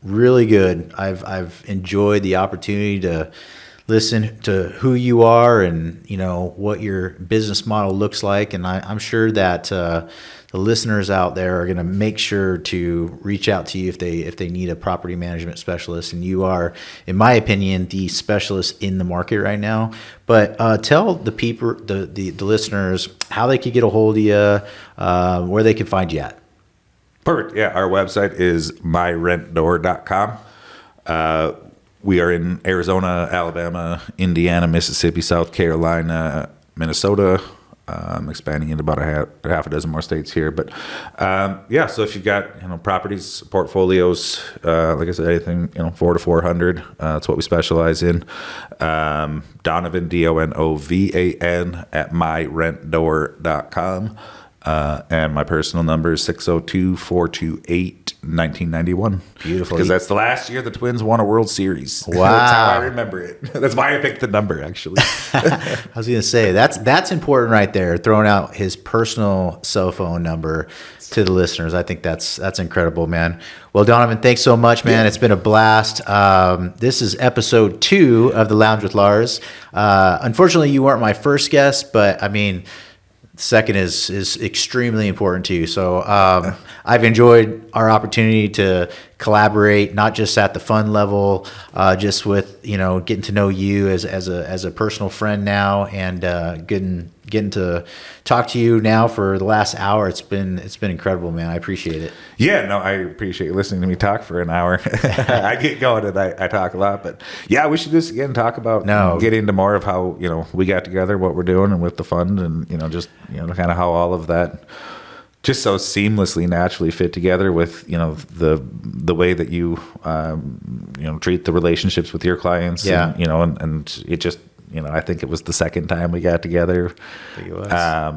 really good. I've enjoyed the opportunity to listen to who you are and what your business model looks like, and I'm sure that the listeners out there are going to make sure to reach out to you if they need a property management specialist, and you are, in my opinion, the specialist in the market right now. But tell the people, the listeners, how they could get a hold of you, where they can find you at. Perfect. Yeah, our website is myrentdoor.com. We are in Arizona, Alabama, Indiana, Mississippi, South Carolina, Minnesota. Expanding into about a half a dozen more states here. But so if you've got properties, portfolios, like I said, anything 4 to 400, that's what we specialize in. Donovan, DONOVAN at myrentdoor.com. And my personal number is 602-428-1991. Beautiful. Because that's the last year the Twins won a World Series. Wow. That's how I remember it. That's why I picked the number, actually. I was going to say, that's important right there, throwing out his personal cell phone number to the listeners. I think that's incredible, man. Well, Donovan, thanks so much, man. It's been a blast. This is episode 2 of the Lounge with Larz. Unfortunately, you weren't my first guest, but I mean, second is extremely important too. So I've enjoyed our opportunity to collaborate, not just at the fund level, just with getting to know you as a personal friend now, and getting to talk to you now for the last hour. It's been incredible, man. I appreciate it. Yeah, no, I appreciate you listening to me talk for an hour. I get going and I talk a lot, but yeah, we should do this again, talk about get into more of how we got together, what we're doing, and with the fund, and just kind of how all of that just so seamlessly, naturally fit together with the way that you treat the relationships with your clients. Yeah. And it just I think it was the second time we got together. I think it was. I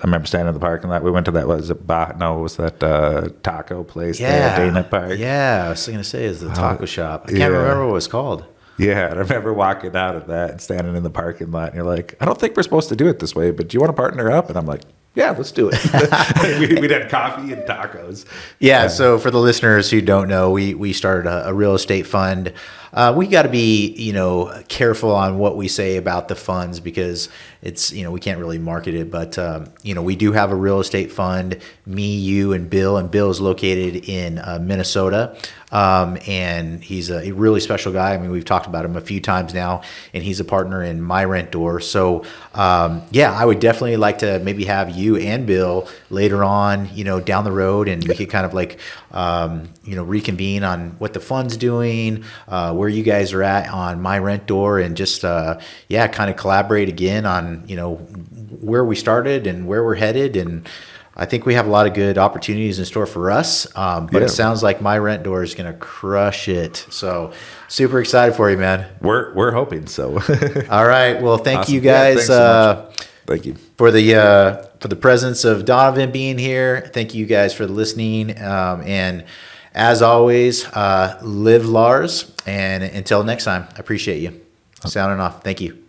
remember standing in the parking lot. We went to that taco place there at Dana Park. Yeah, I was going to say it's the taco shop. I can't remember what it was called. Yeah, and I remember walking out of that and standing in the parking lot, and you're like, I don't think we're supposed to do it this way, but do you want to partner up? And I'm like, yeah, let's do it. We'd had coffee and tacos. Yeah, so for the listeners who don't know, we started a real estate fund. We got to be, careful on what we say about the funds because it's, we can't really market it, but, we do have a real estate fund, me, you, and Bill. And Bill is located in Minnesota. And he's a really special guy. I mean, we've talked about him a few times now, and he's a partner in My Rent Door. So, I would definitely like to maybe have you and Bill later on, down the road, and we could kind of like, reconvene on what the fund's doing, where you guys are at on My Rent Door, and just, kind of collaborate again on, where we started and where we're headed. And I think we have a lot of good opportunities in store for us, but it sounds like My Rent Door is going to crush it. So super excited for you, man. We're hoping so. All right. Well, thank awesome. you guys. So much. Thank you for the presence of Donovan being here. Thank you guys for listening. And as always, live Larz. And until next time, I appreciate you. Sounding off. Thank you.